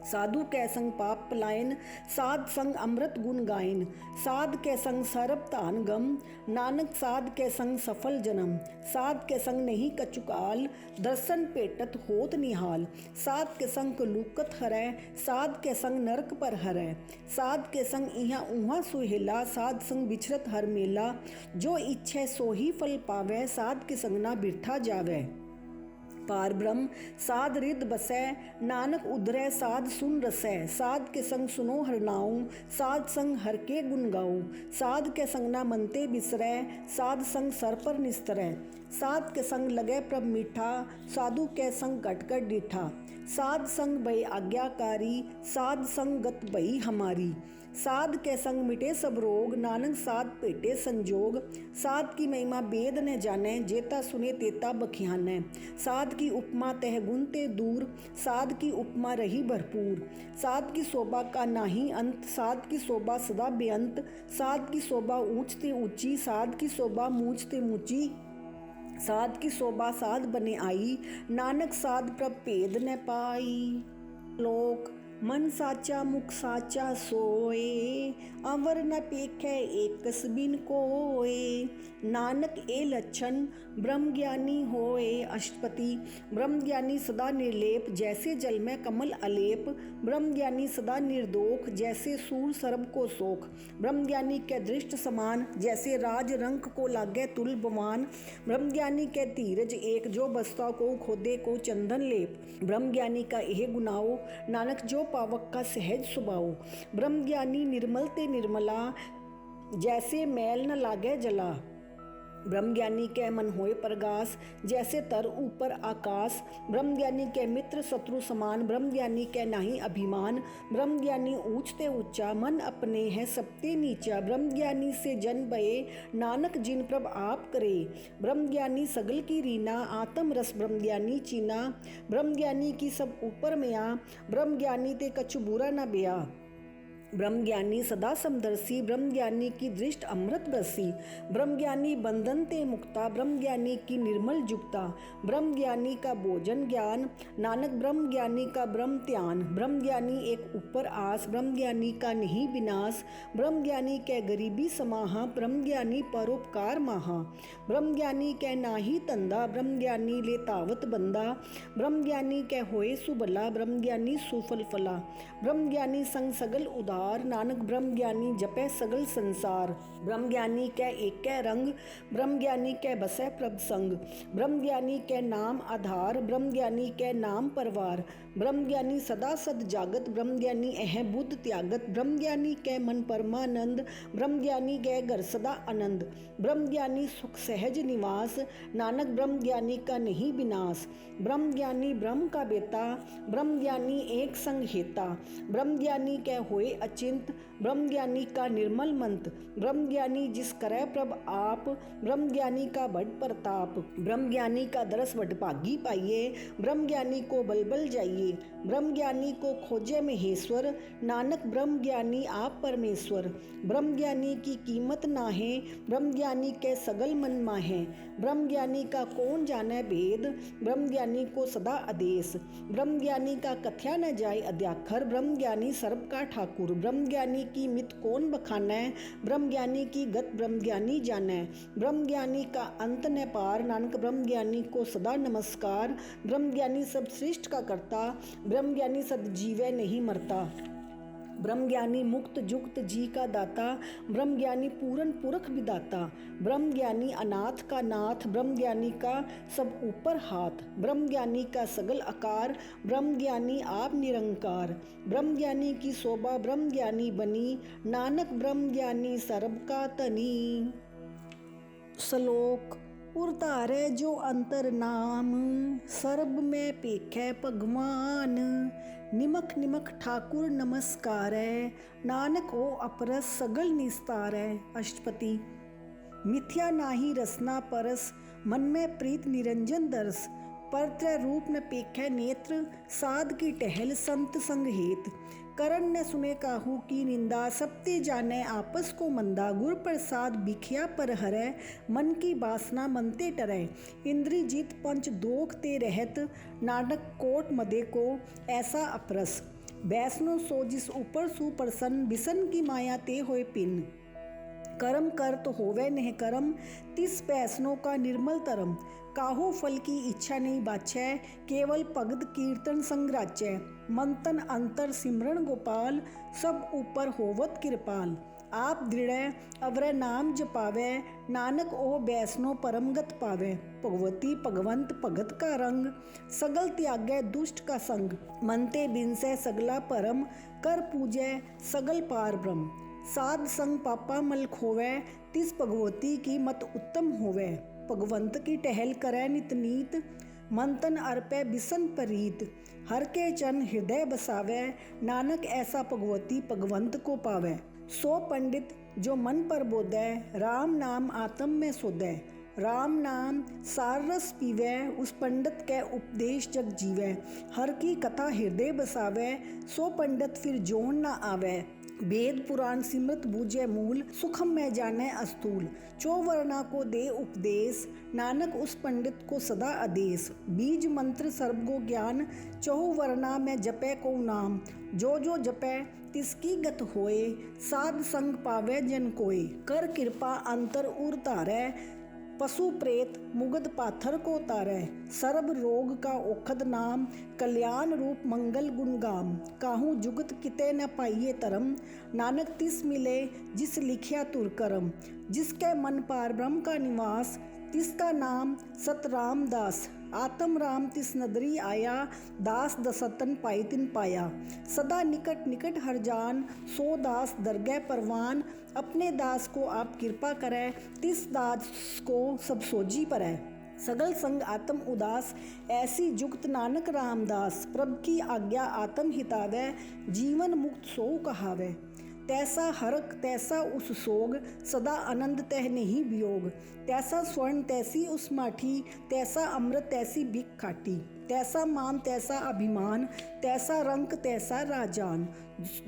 साधु के संग पाप पलायन, साध संग अमृत गुण गायन। साध के संग सरब धान गम, नानक साध के संग सफल जन्म। साध के संग नहीं कचुकाल, दर्शन पेटत होत निहाल। साध के संग कलूकत हरै, साध के संग नरक पर हरै। साध के संग इहाँ उहाँ सुहेला, साध संग बिछरत हर मेला। जो इच्छै सो ही फल पावै, साध के संग ना बिरथा जावै। पार ब्रह्म साध रिद बसै, नानक उधरै साध सुन रसै। साध के संग सुनो हर नाऊ, साध संग हर के गुण गाऊं। साध के संग ना मनते बिसरै, साध संग सर पर निस्तरै। साध के संग लगे प्रभ मीठा, साधु के संग घट घट डीठा। साध संग भई आज्ञाकारी, साध संग गत भई हमारी। साध के संग मिटे सब रोग, नानक साध भेटे संजोग। साध की महिमा वेद न जानै, जेता सुने तेता बखियानै। साध की उपमा तह गुण ते दूर, साध की उपमा रही भरपूर। साध की शोभा का नाही अंत, साध की शोभा सदा बेअंत। साध की शोभा ऊंच ते ऊंची, साध की शोभा मूंछ ते मूंची। साध की शोभा साध बने आई, नानक साध प्रभ भेद न पाई। लोक मन साचा मुख साचा सोए, अवर न पेखै एकस बिन कोए। नानक ए लक्षण ब्रह्म ज्ञानी होए। अष्टपति। ब्रह्म ज्ञानी सदा निर्लेप, जैसे जल में कमल अलेप। ब्रह्म ज्ञानी सदा निर्दोख, जैसे सूर सरब को सोख। ब्रह्म ज्ञानी के दृष्ट समान, जैसे राज रंक को लागे तुल बमान। ब्रह्म ज्ञानी के धीरज एक, जो बसता को खोदे को चंदन लेप। ब्रह्म ज्ञानी का यह गुनाओ, नानक जो पावक का सहज स्वभाव। ब्रह्म ज्ञानी निर्मल ते निर्मला, जैसे मैल न लागे जला। ब्रह्म ज्ञानी के मन होए प्रगास, जैसे तर ऊपर आकाश। ब्रह्म ज्ञानी के मित्र शत्रु समान, ब्रह्म ज्ञानी के नाही अभिमान। ब्रह्म ज्ञानी ऊंच ते ऊंचा, मन अपने है सबते नीचा। ब्रह्म ज्ञानी से जन भये, नानक जिन प्रभ आप करे। ब्रह्म ज्ञानी सगल की रीना, आत्म रस ब्रह्म ज्ञानी चीना। ब्रह्म ज्ञानी की सब ऊपर मिया, ब्रह्म ज्ञानी ते कछु बुरा न बिया। ब्रह्म ज्ञानी सदा समदर्शी, ब्रह्म ज्ञानी की दृष्ट अमृत बरसी। ब्रह्म ज्ञानी बंधन ते मुक्ता, ब्रह्म ज्ञानी की निर्मल जुक्ता। ब्रह्म ज्ञानी का भोजन ज्ञान, नानक ब्रह्म ज्ञानी का ब्रह्म ध्यान। ब्रह्म ज्ञानी एक ऊपर आस, ब्रह्म ज्ञानी का नहीं विनाश। ब्रह्म ज्ञानी के गरीबी समाहा, ब्रह्म ज्ञानी परोपकार माहा। ब्रह्म ज्ञानी के नाही तंदा, ब्रह्म ज्ञानी ले तावत बंदा। ब्रह्म ज्ञानी के होए सुभला, ब्रह्म ज्ञानी सुफल फला। ब्रह्म ज्ञानी संग सगल उदार, नानक ब्रह्म ज्ञानी जपै सगल संसार। ब्रह्म ज्ञानी कै एकै रंग, ब्रह्म ज्ञानी कै बसै प्रभ संग। ब्रह्म ज्ञानी कै नाम आधार, ब्रह्म ज्ञानी कै नाम परवार। ब्रह्म ज्ञानी सदा सद जागत, ब्रह्म ज्ञानी अह बुद्ध त्यागत, ब्रह्म ज्ञानी कै मन परमानंद, ब्रह्म ज्ञानी कै घर सदा आनंद, ब्रह्म ज्ञानी सुख सहज निवास, नानक ब्रह्म ज्ञानी का नहीं विनाश, ब्रह्म ज्ञानी ब्रह्म का बेटा, ब्रह्म ज्ञानी एक संग हेता, ब्रह्म ज्ञानी कै होए अचिंत, ब्रह्म ज्ञानी का निर्मल मंत, ब्रह्म ज्ञानी जिस करे प्रभ आप, ब्रह्म ज्ञानी का बड़ प्रताप, ब्रह्म ज्ञानी का दरस वडभागी पाइए, ब्रह्म ज्ञानी को बलबल जाइए, ब्रह्म ज्ञानी को खोजे महेश्वर, नानक ब्रह्म ज्ञानी आप परमेश्वर, ब्रह्म ज्ञानी की कीमत ना है, ब्रह्म ज्ञानी के सगल मन माहे, ब्रह्म ज्ञानी का कौन जाने भेद, ब्रह्म ज्ञानी को सदा आदेश, ब्रह्म ज्ञानी का कथ्या न जाए अध्याखर, ब्रह्म ज्ञानी सर्व का ठाकुर, ब्रह्म ज्ञानी की मित कौन बखानै, ब्रह्म ज्ञानी की गत ब्रह्म ज्ञानी जानै, ब्रह्म ज्ञानी का अंत न पार, नानक ब्रह्म ज्ञानी को सदा नमस्कार, ब्रह्म ज्ञानी सब सृष्ट का करता, ब्रह्म ज्ञानी सद जीवै नहीं मरता, ब्रह्म ज्ञानी मुक्त जुक्त जी का दाता, ब्रह्म ज्ञानी पूरन पुरख विदाता, ब्रह्म ज्ञानी अनाथ का नाथ, ब्रह्म ज्ञानी का सब ऊपर हाथ, ब्रह्म ज्ञानी का सगल आकार, ब्रह्म ज्ञानी आप निरंकार, ब्रह्म ज्ञानी की शोभा ब्रह्म ज्ञानी बनी, नानक ब्रह्म ज्ञानी सर्ब का तनी। श्लोक उरतारे जो अंतर नाम, सर्ब में पेखै भगवान, निमक निमक ठाकुर नमस्कार है, नानक ओ अपरस सगल निस्तार है। अष्टपति मिथ्या नाही रसना परस, मन में प्रीत निरंजन दरस, परत्र रूप न पेखै नेत्र, साध की टहल संत संग हेत, करण न सुने काहू की निंदा, सबते जाने आपस को मंदा, गुर प्रसाद बिखिया पर हरै, मन की बासना मनते टरै, इंद्री जीत पंच दोख ते रहत, नानक कोट मदे को ऐसा अपरस, बैसनो सो जिस ऊपर सुप्रसन्न, बिसन की माया ते होए पिन, कर्म कर तो होवे नह कर्म, तिस पैसनों का निर्मल तरम, काहू फल की इच्छा नहीं बाछै, केवल भगत कीर्तन संग राचै, मंतन अंतर सिमरन गोपाल, सब ऊपर होवत कृपाल, आप दृढ़ अवरै नाम जपावै, नानक ओ बैसनो परमगत पावै, भगवती भगवंत भगत का रंग, सगल त्यागै दुष्ट का संग, मनते बिनसै सगला परम, कर पूजै सगल पार ब्रह्म, साध संग पापा मल खोवै, तिस भगवती की मत उत्तम होवै, भगवंत की टहल करै नित नीत, मंतन अर्पै बिसन परीत, हर के चन हृदय बसावै, नानक ऐसा भगवती भगवंत को पावै, सो पंडित जो मन पर बोधै, राम नाम आत्म में सोधै, राम नाम सार रस पीवै, उस पंडित कै उपदेश जग जीवै, हर की कथा हृदय बसावै, सो पंडित फिर जोन न आवै, वेद पुराण सिमृत बूझे मूल, सुखम में जाने अस्तूल, चौवर्णा को दे उपदेश, नानक उस पंडित को सदा आदेश, बीज मंत्र सर्वगो ज्ञान, चौवर्णा में जपै को नाम, जो जो जपै तिसकी गत होए, साध संग पावै जन कोय, कर कृपा अंतर उर तारै, पशु प्रेत मुगद पाथर को तारै, सर्ब रोग का औखद नाम, कल्याण रूप मंगल गुणगाम, काहू जुगत किते न पाइये तरम, नानक तिस मिले जिस लिखिया तुर करम, जिसके मन पार ब्रह्म का निवास, तिसका नाम सत रामदास, आत्म राम तिस नदरी आया, दास दसतन पाई तिन पाया, सदा निकट निकट हर जान, सो दास दरगह परवान, अपने दास को आप कृपा करै, तिस दास को सब सोजी परै, सगल संग आत्म उदास, ऐसी जुगत नानक रामदास, प्रभ की आज्ञा आत्म हितावै, जीवन मुक्त सो कहावै, तैसा हरक तैसा उस सोग, सदा आनंद तह नहीं वियोग, तैसा स्वर्ण तैसी उस माठी, तैसा अमृत तैसी बिक खाटी, तैसा मान तैसा अभिमान, तैसा रंक तैसा राजान,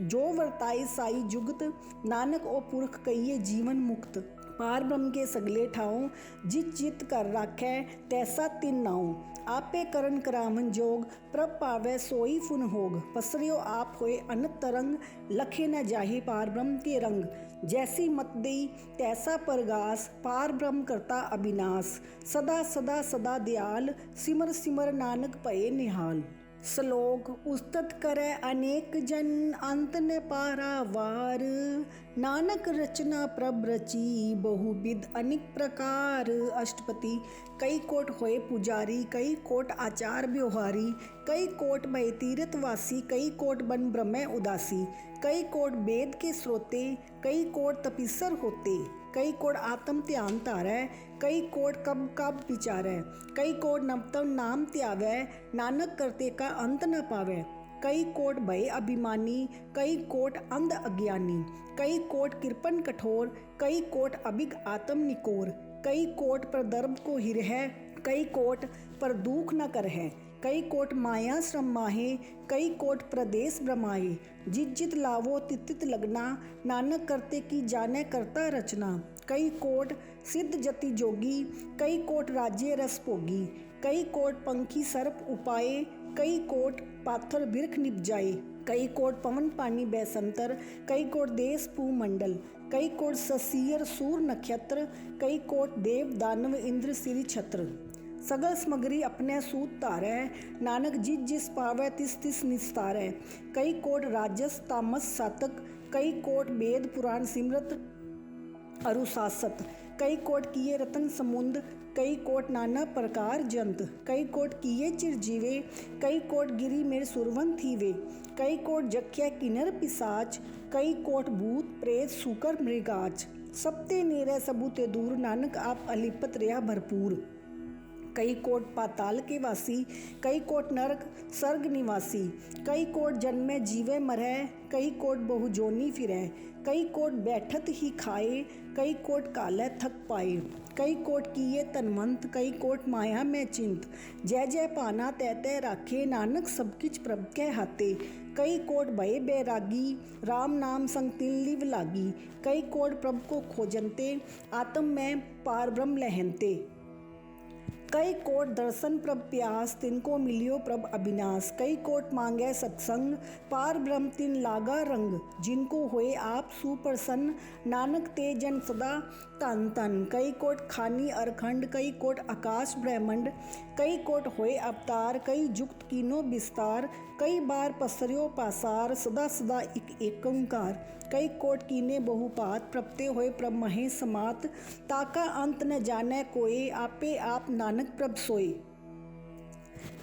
जो वर्ताई साई जुगत, नानक ओ पुरख कहिए जीवन मुक्त, पार ब्रह्म के सगले ठाऊं, जित चित कर राखै तैसा तिन नाऊं, आपे करन करावन जोग, प्रभ पावै सोई फुन होग, पसरियो आप होए अनंत तरंग, लखे न जाहि पार ब्रह्म के रंग, जैसी मत देई तैसा परगास, पार ब्रह्म करता अविनाश, सदा सदा सदा दयाल, सिमर सिमर नानक भये निहाल। श्लोक उस्तत करे अनेक जन अंत न पारावार। नानक रचना प्रभ रची बहुविध अनेक प्रकार। अष्टपति कई कोट होए पुजारी, कई कोट आचार व्यवहारी, कई कोट भय तीर्थवासी, कई कोट बन ब्रह्म उदासी, कई कोट वेद के श्रोते, कई कोट तपस्वर होते, कई कोट आत्म ध्यान तारै, कई कोट कब कब विचारै, कई कोट नवतम नाम त्यावै, नानक करते का अंत न पावै। कई कोट भय अभिमानी, कई कोट अंध अज्ञानी, कई कोट कृपण कठोर, कई कोट अभिग आत्म निकोर, कई कोट पर दर्भ को हिरह, कई कोट पर दुख न करह, कई कोट माया श्रम माहे, कई कोट प्रदेश ब्रह्माए। जित जित लावो तित तित लगना, नानक करते की जाने करता रचना। कई कोट सिद्ध जति जोगी, कई कोट राज्य रस भोगी, कई कोट पंखी सर्प उपाये, कई कोट पाथर बिरख निपजाए, कई कोट पवन पानी बैसंतर, कई कोट देश भूमंडल, कई कोट ससीर सूर नक्षत्र, कई कोट देव दानव इंद्र सिरि छत्र। सगल समगरी अपने सूत तारै, नानक जिस जिस पावै तिस तिस निस्तारै। कई कोट राजस तामस सातक, कई कोट वेद पुराण सिमरत अनुशासत, कई कोट किए रतन समुंद, कई कोट नाना प्रकार जंत, कई कोट किए चिरजीवे, कई कोट गिरी मेर सुरवन थीवे, कई कोट जख्या किन्नर पिसाच, कई कोट भूत प्रेत सूकर मृगाच। सबते नेरे सबूते दूर, नानक आप अलिपत रहा भरपूर। कई कोट पाताल के वासी, कई कोट नरक स्वर्ग निवासी, कई कोट जन्मे जीवे मरह, कई कोट बहु जोनी फिरह, कई कोट बैठत ही खाए, कई कोट काले थक पाए, कई कोट किए तनवंत, कई कोट माया में चिंत। जय जय पाना तय तय राखे, नानक सब किछ प्रभ के हाथे। कई कोट भय बैरागी, राम नाम संग तिन लिव लागी, कई कोट प्रभ को खोजनते, आत्म में पार ब्रह्म लहनते। कई कोट दर्शन प्रभ प्यास, तिनको मिलियो प्रभ अविनाश, कई कोट मांगे सत्संग, पार ब्रह्म तिन लागा रंग, जिनको होए आप सुप्रसन्न, नानक ते जन सदा तन तन। कई कोट खानी अरखंड, कई कोट आकाश ब्रह्मंड, कई कोट होए अवतार, कई जुक्त कीनो विस्तार, कई बार पसर्यो पासार, सदा सदा एक ओंकार। कई कोट कीने बहुपात, प्रपते होए प्रभ महे समात, ताका अंत न जाने कोय, आपे आप नानक प्रभ सोए।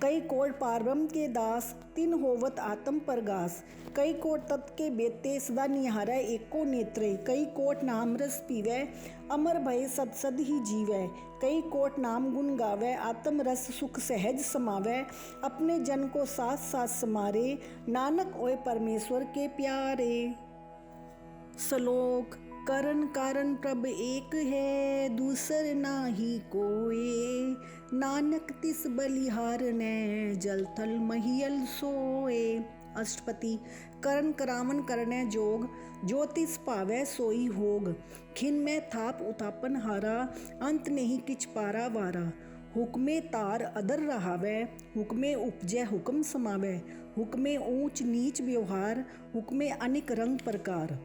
कई कोट पारब्रह्म के दास, तिन होवत आत्म परगास, कई कोट तत् के बेते, सदा निहारै एको नेत्रे, कई कोट नाम रस पीवै, अमर भय सद सद ही जीवै, कई कोट नाम गुण गावै, आत्म रस सुख सहज समावै, अपने जन को साथ साथ समारे, नानक ओए परमेश्वर के प्यारे। श्लोक करन कारण प्रभ एक है, दूसर नाही कोय, नानक तिस बलिहार ने, जल थल महियल सोए। अष्टपति करन करावन करने जोग, जो तिस पावै सोई होग, खिन में थाप उतापन हारा, अंत नहीं किछ पारा वारा। हुक्मे तार अदर रहावै, हुक्मे उपजै हुक्म समावै, हुक्मे ऊंच नीच व्यवहार, हुक्मे अनेक रंग प्रकार।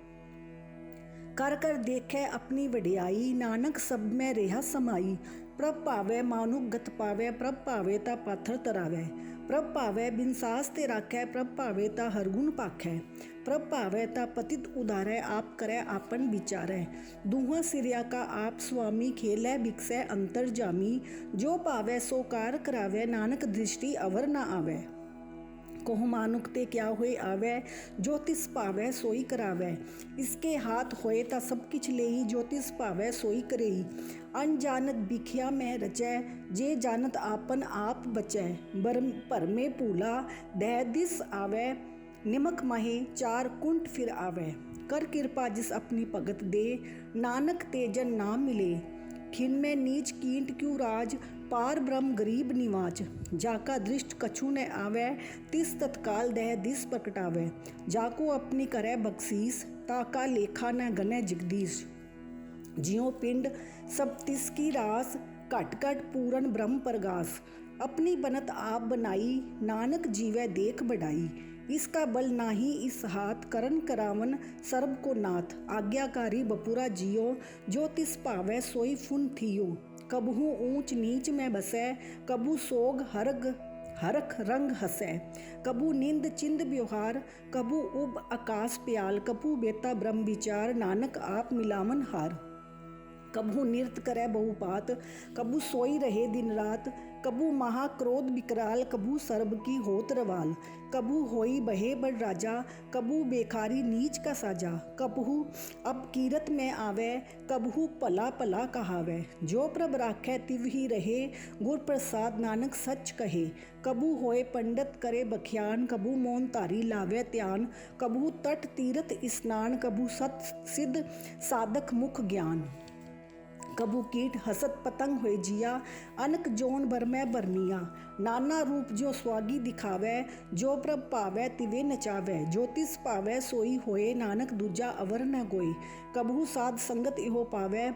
कर कर देखे अपनी वडियाई, नानक सब में रेहा समाई। प्रभ पावै मानुक गत पावै, प्रभ पावै ता पाथर तरावै, प्रभ पावै बिन सास ते राखै, प्रभ पावै ता हरगुण पाखै, प्रभ पावै ता पतित उदारै, आप करै आपन विचारै। दूहां सिरिया का आप स्वामी, खेलै बिकसै अंतर जामी, जो पावै सो कार करावै, नानक दृष्टि अवर न आवै। कोह मानुक ते क्या होए आवै, जो तिस पावै सोई करावै, इसके हाथ होए ता सब किछ लेई, जो तिस पावै सोई करेई। अनजानत बिखिया में रचै, जे जानत आपन आप बचै, भर में भूला दह दिस आवै, निमक माहे चार कुंट फिर आवै। कर कृपा जिस अपनी भगत दे, नानक ते जन नाम मिले, खिन में नीच कींट क्यों राज, पार ब्रह्म गरीब निवाच। जाका दृष्ट कछु न आवै, तिस तत्काल दह दिस प्रकटावै, जाको अपनी करे बख्शीस, ताका लेखा न गने जगदीश। जियो पिंड सब तिस की रास, घट घट पूरन ब्रह्म प्रगास, अपनी बनत आप बनाई, नानक जीवै देख बढ़ाई। इसका बल नाही इस हाथ, करन करावन सर्ब को नाथ, आज्ञाकारी बपुरा जियो, जो तिस पावै सोई फुन थियो। कबहू ऊंच नीच में बसै, कबू सोग हरग हरख रंग हसै। कबू नींद चिंद व्यवहार, कबू उब आकाश प्याल, कबू बेता ब्रह्म विचार, नानक आप मिलावन हार। कबू नृत्य करे बहुपात, कबू सोई रहे दिन रात, कबू महाक्रोध विकराल, कबू सर्ब की होत रवाल, कबू होई बहे बड़ राजा, कबू बेखारी नीच का साजा, कबहू अब कीरत में आवे, कबहू पला पला कहावे। जो प्रभ राखै तिव ही रहे, गुर प्रसाद नानक सच कहे। कबू होए पंडित करे बख्यान, कबू मौन तारी लावे त्यान, कबू तट तीरथ स्नान, कबू सत सिद्ध साधक मुख ज्ञान। कबू कीट हसत पतंग होए जिया, अनक जोन भर में बरनिया, नाना रूप जो स्वागी दिखावे, जो प्रभ पावे तिवे नचावे, ज्योतिष पावे सोई होए, नानक दूजा अवर न कोई। कबहू साध संगत इहो पावे,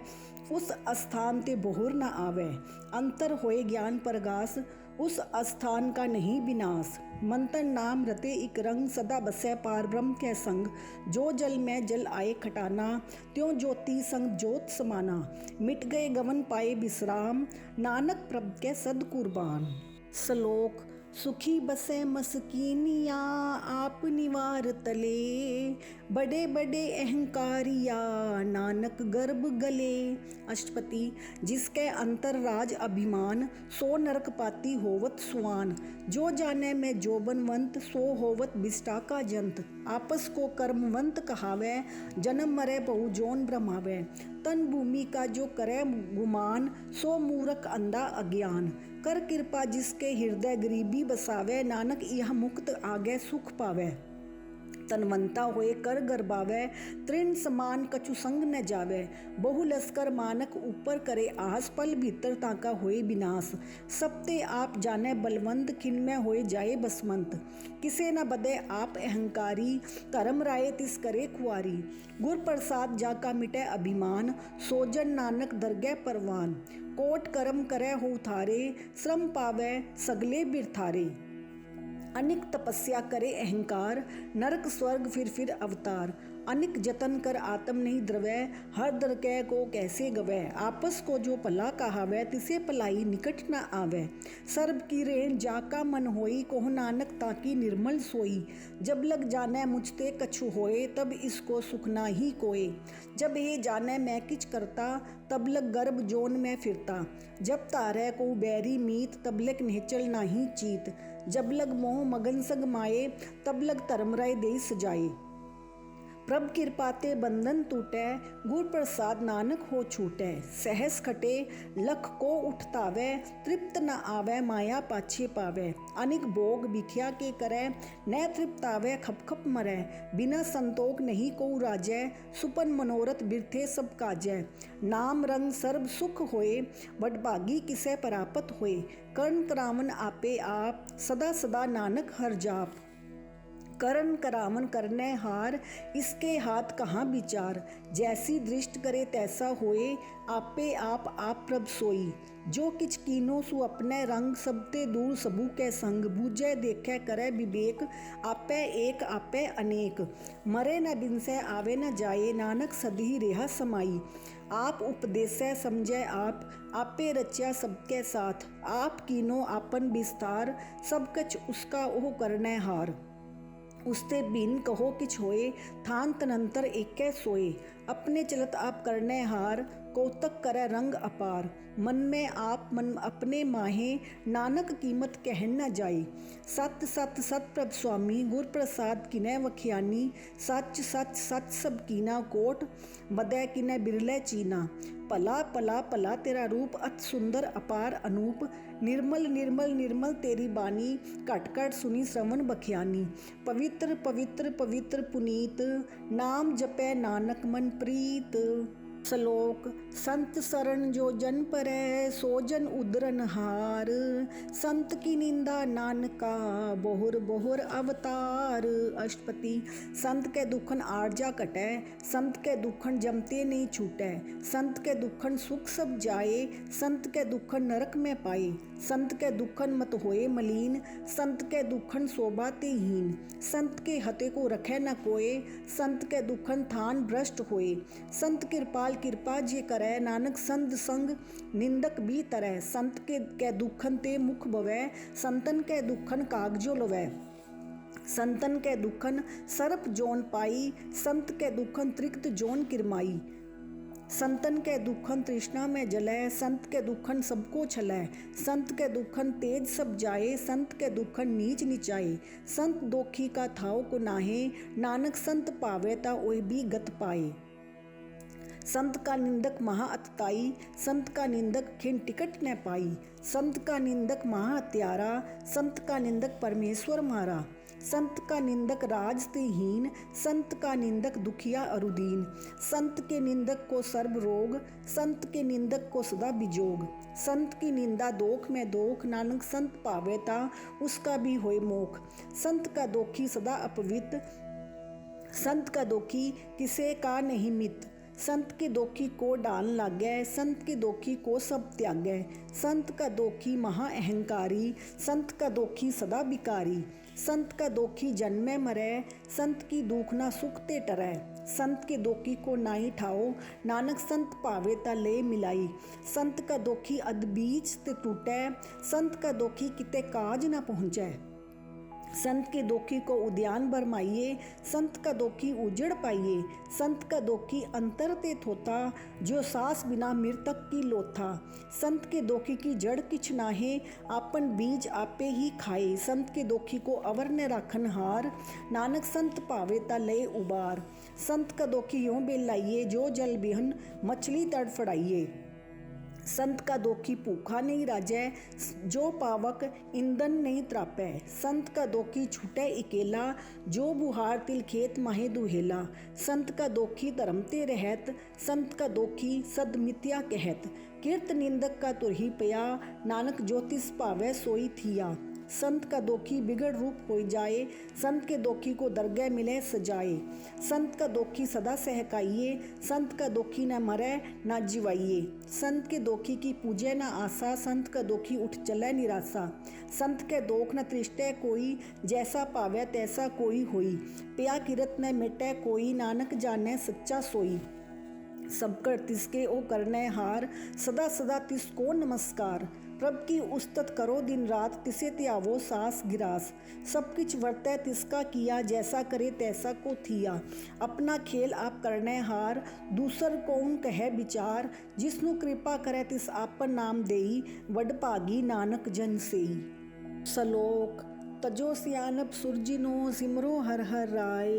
उस स्थान ते बोहर न आवे, अंतर होए ज्ञान प्रगास, उस स्थान का नहीं विनाश। मंत्र नाम रते इक रंग, सदा बसै पार ब्रह्म के संग, जो जल में जल आए खटाना, त्यों ज्योति संग ज्योत समाना, मिट गए गवन पाए विश्राम, नानक प्रभ के सद कुर्बान। श्लोक। सुखी बसे मस्कीनिया, आप निवार तले, बड़े बड़े अहंकारिया, नानक गर्भ गले। अष्टपति। जिसके अंतर राज अभिमान, सो नरक पाती होवत सुआन, जो जाने में जो बनवंत, सो होवत बिष्टा का जंत। आपस को कर्मवंत कहावे, जन्म मरे बहु जोन ब्रह्मावे, तन भूमि का जो करे गुमान, सो मूर्ख अंधा अज्ञान। कर कृपा जिसके हृदय गरीबी बसावे, नानक यह मुक्त आगे सुख पावे। तनवंता होए कर गर्बावे, तृण समान कछु संग न जावे, बहु लस्कर मानक ऊपर करे आस, पल भीतर ताका होए विनाश। सबते आप जाने बलवंत, खिन में होए जाए बसमंत, किसे न बदे आप अहंकारी, धर्म राय तिस करे खुआरी। गुर प्रसाद जाका मिटे अभिमान, सोजन नानक दरगह परवान। कोट कर्म करे हो थारे, श्रम पावे सगले बिरथारे। अनिक तपस्या करे अहंकार, नरक स्वर्ग फिर अवतार। अनिक जतन कर आत्म नहीं द्रवै, हर दरकै को कैसे गवै। आपस को जो भला कहावै, तिसे भलाई निकट न आवे। सर्ब की रेण जाका मन होई, कोह नानक ताकी निर्मल सोई। जब लग जाने मुझते कछु होए, तब इसको सुख ना ही कोय। जब ये जाने मैं किच करता, तब लग गर्भ जोन में फिरता। जब तारे को बैरी मीत, तब लग निहचल नाही चीत। जब लग मोह मगन संग माए, तब लग धर्म राय दे सजाए। प्रभ कृपा ते बंधन टूटै, गुर प्रसाद नानक हो छूटै। सहस खटे लख को उठतावै, तृप्त न आवे माया पाछे पावै। अनिक भोग भिखिया के करै, न तृप्तावै खप खप मरै। बिना संतोख नहीं को राजै, सुपन मनोरथ बिरथे सब काजै। नाम रंग सर्ब सुख होए, बडभागी किसे परापत होए। कर्ण करावन आपे आप, सदा सदा नानक हर जाप। करण करावन करने हार, इसके हाथ कहाँ विचार। जैसी दृष्ट करे तैसा होए, आपे आप प्रभ सोई। जो किच कीनो सु अपने रंग, सबते दूर सबू के संग। बूझे देखे करे विवेक, आपे एक आपे अनेक। मरे न बिनसे आवे न जाए, नानक सदही रेहा समाई। आप उपदेसै समझै आप, आपे रच्या सबके साथ। आप कीनो आपन विस्तार, सब कछ उसका ओह करने हार। उसते बिन कहो किछ होए, थान तनंतर एकै सोए। अपने चलत आप करने हार, कौतक करे रंग अपार। मन में आप मन अपने माहे, नानक कीमत कहन न जाए। सत सत सत प्रभ स्वामी, गुर प्रसाद किनै वख्यानी। सच सच सच सब कीना कोट, बदै किनै बिरले चीना। भला भला भला तेरा रूप, अत सुंदर अपार अनूप। निर्मल निर्मल निर्मल तेरी बानी, घट घट सुनी श्रवण बख्यानी। पवित्र पवित्र पवित्र पुनीत, नाम जपै नानक मन प्रीत। श्लोक। संत शरण जो जन परै, सो जन उदरन हार। संत की निंदा नानका, बोहर बोहर अवतार। अष्टपति। संत के दुखन आरजा कटै, संत के दुखन जमते नहीं छूटै। संत के दुखन सुख सब जाए, संत के दुखन नरक में पाए। संत के दुखन मत होए मलीन, संत के दुखन शोभा ते हीन। संत के हते को रखे न कोय, संत के दुखन थान भ्रष्ट होए। संत कृपा नाल किरपा जे करै, नानक संत संग निंदक भी तरह। संत के दुखन ते मुख बवै, संतन के दुखन कागजो लवै। संतन के दुखन सरप जोन पाई, संत के दुखन त्रिक्त जोन किरमाई। संतन के दुखन तृष्णा में जलै, संत के दुखन सबको छलै। संत के दुखन तेज सब जाए, संत के दुखन नीच नीचाए। संत दोखी का थाव को नाहे, नानक संत पावे ता ओह भी गत पाए। संत का निंदक महा अतताई, संत का निंदक खिन टिकट न पाई। संत का निंदक महा हत्यारा, संत का निंदक परमेश्वर मारा। संत का निंदक राज ते हीन, संत का निंदक दुखिया अरुदीन। संत के निंदक को सर्ब रोग, संत के निंदक को सदा बिजोग। संत की निंदा दोख में दोख, नानक संत पावे ता उसका भी होए मोख। संत का दोखी सदा अपवित, संत का दोखी किसे का नहीं मित। संत के दोखी को डाल लागै, संत के दोखी को सब त्यागै। संत का दोखी महा अहंकारी, संत का दोखी सदा बिकारी। संत का दोखी जन्मे मरै, संत की दुख ना सुख ते टरै। संत के दोखी को नाई ठाओ, नानक संत पावे ता ले मिलाई। संत का दोखी अध बीच ते टूटै, संत का दोखी किते काज ना पहुँचै। संत के दोखी को उद्यान बरमाइए, संत का दोखी उजड़ पाइए। संत का दोखी अंतर ते थोता, जो सास बिना मृतक की लोथा। संत के दोखी की जड़ किछ नाहे, आपन बीज आपे ही खाए। संत के दोखी को अवर ने राखन हार, नानक संत पावे ता ले उबार। संत का दोखी यों बेलाइए, जो जल बिहन मछली तड़फड़ाइए। संत का दोखी भूखा नहीं राजै, जो पावक ईंधन नहीं त्रापै। संत का दोखी छूटै इकेला, जो बुहार तिल खेत माहे दुहेला। संत का दोखी धर्म ते रहत, संत का दोखी सद मिथ्या कहत। किरत निंदक का तुरही पया, नानक ज्योतिष पावै सोई थिया। संत का दोखी बिगड़ रूप हो जाए, संत के दोखी को दरगह मिले सजाए। संत का दोखी सदा सहकाइए, संत का दोखी न मरै न जिवाइए। संत के दोखी की पूजे न आशा, संत का दोखी उठ चलै निराशा। संत के दोख न तृष्टै कोई, जैसा पावै तैसा कोई होई। पिया किरत न मिटै कोई, नानक जानै सच्चा सोई। सब कर तिसके ओ करनै हार, सदा सदा तिसको नमस्कार। प्रभ की उस्तत करो दिन रात, तिसे त्यावो सास गिरास। सब किछ वर्तै तिसका किया, जैसा करे तैसा को थिया। अपना खेल आप करनै हार, दूसर कौन कहे विचार। जिसनु कृपा करे तिस आपन नाम देई, वड भागी नानक जन सेई। सलोक तजो सियानप सुरजिनो, सिमरो हर हर राय।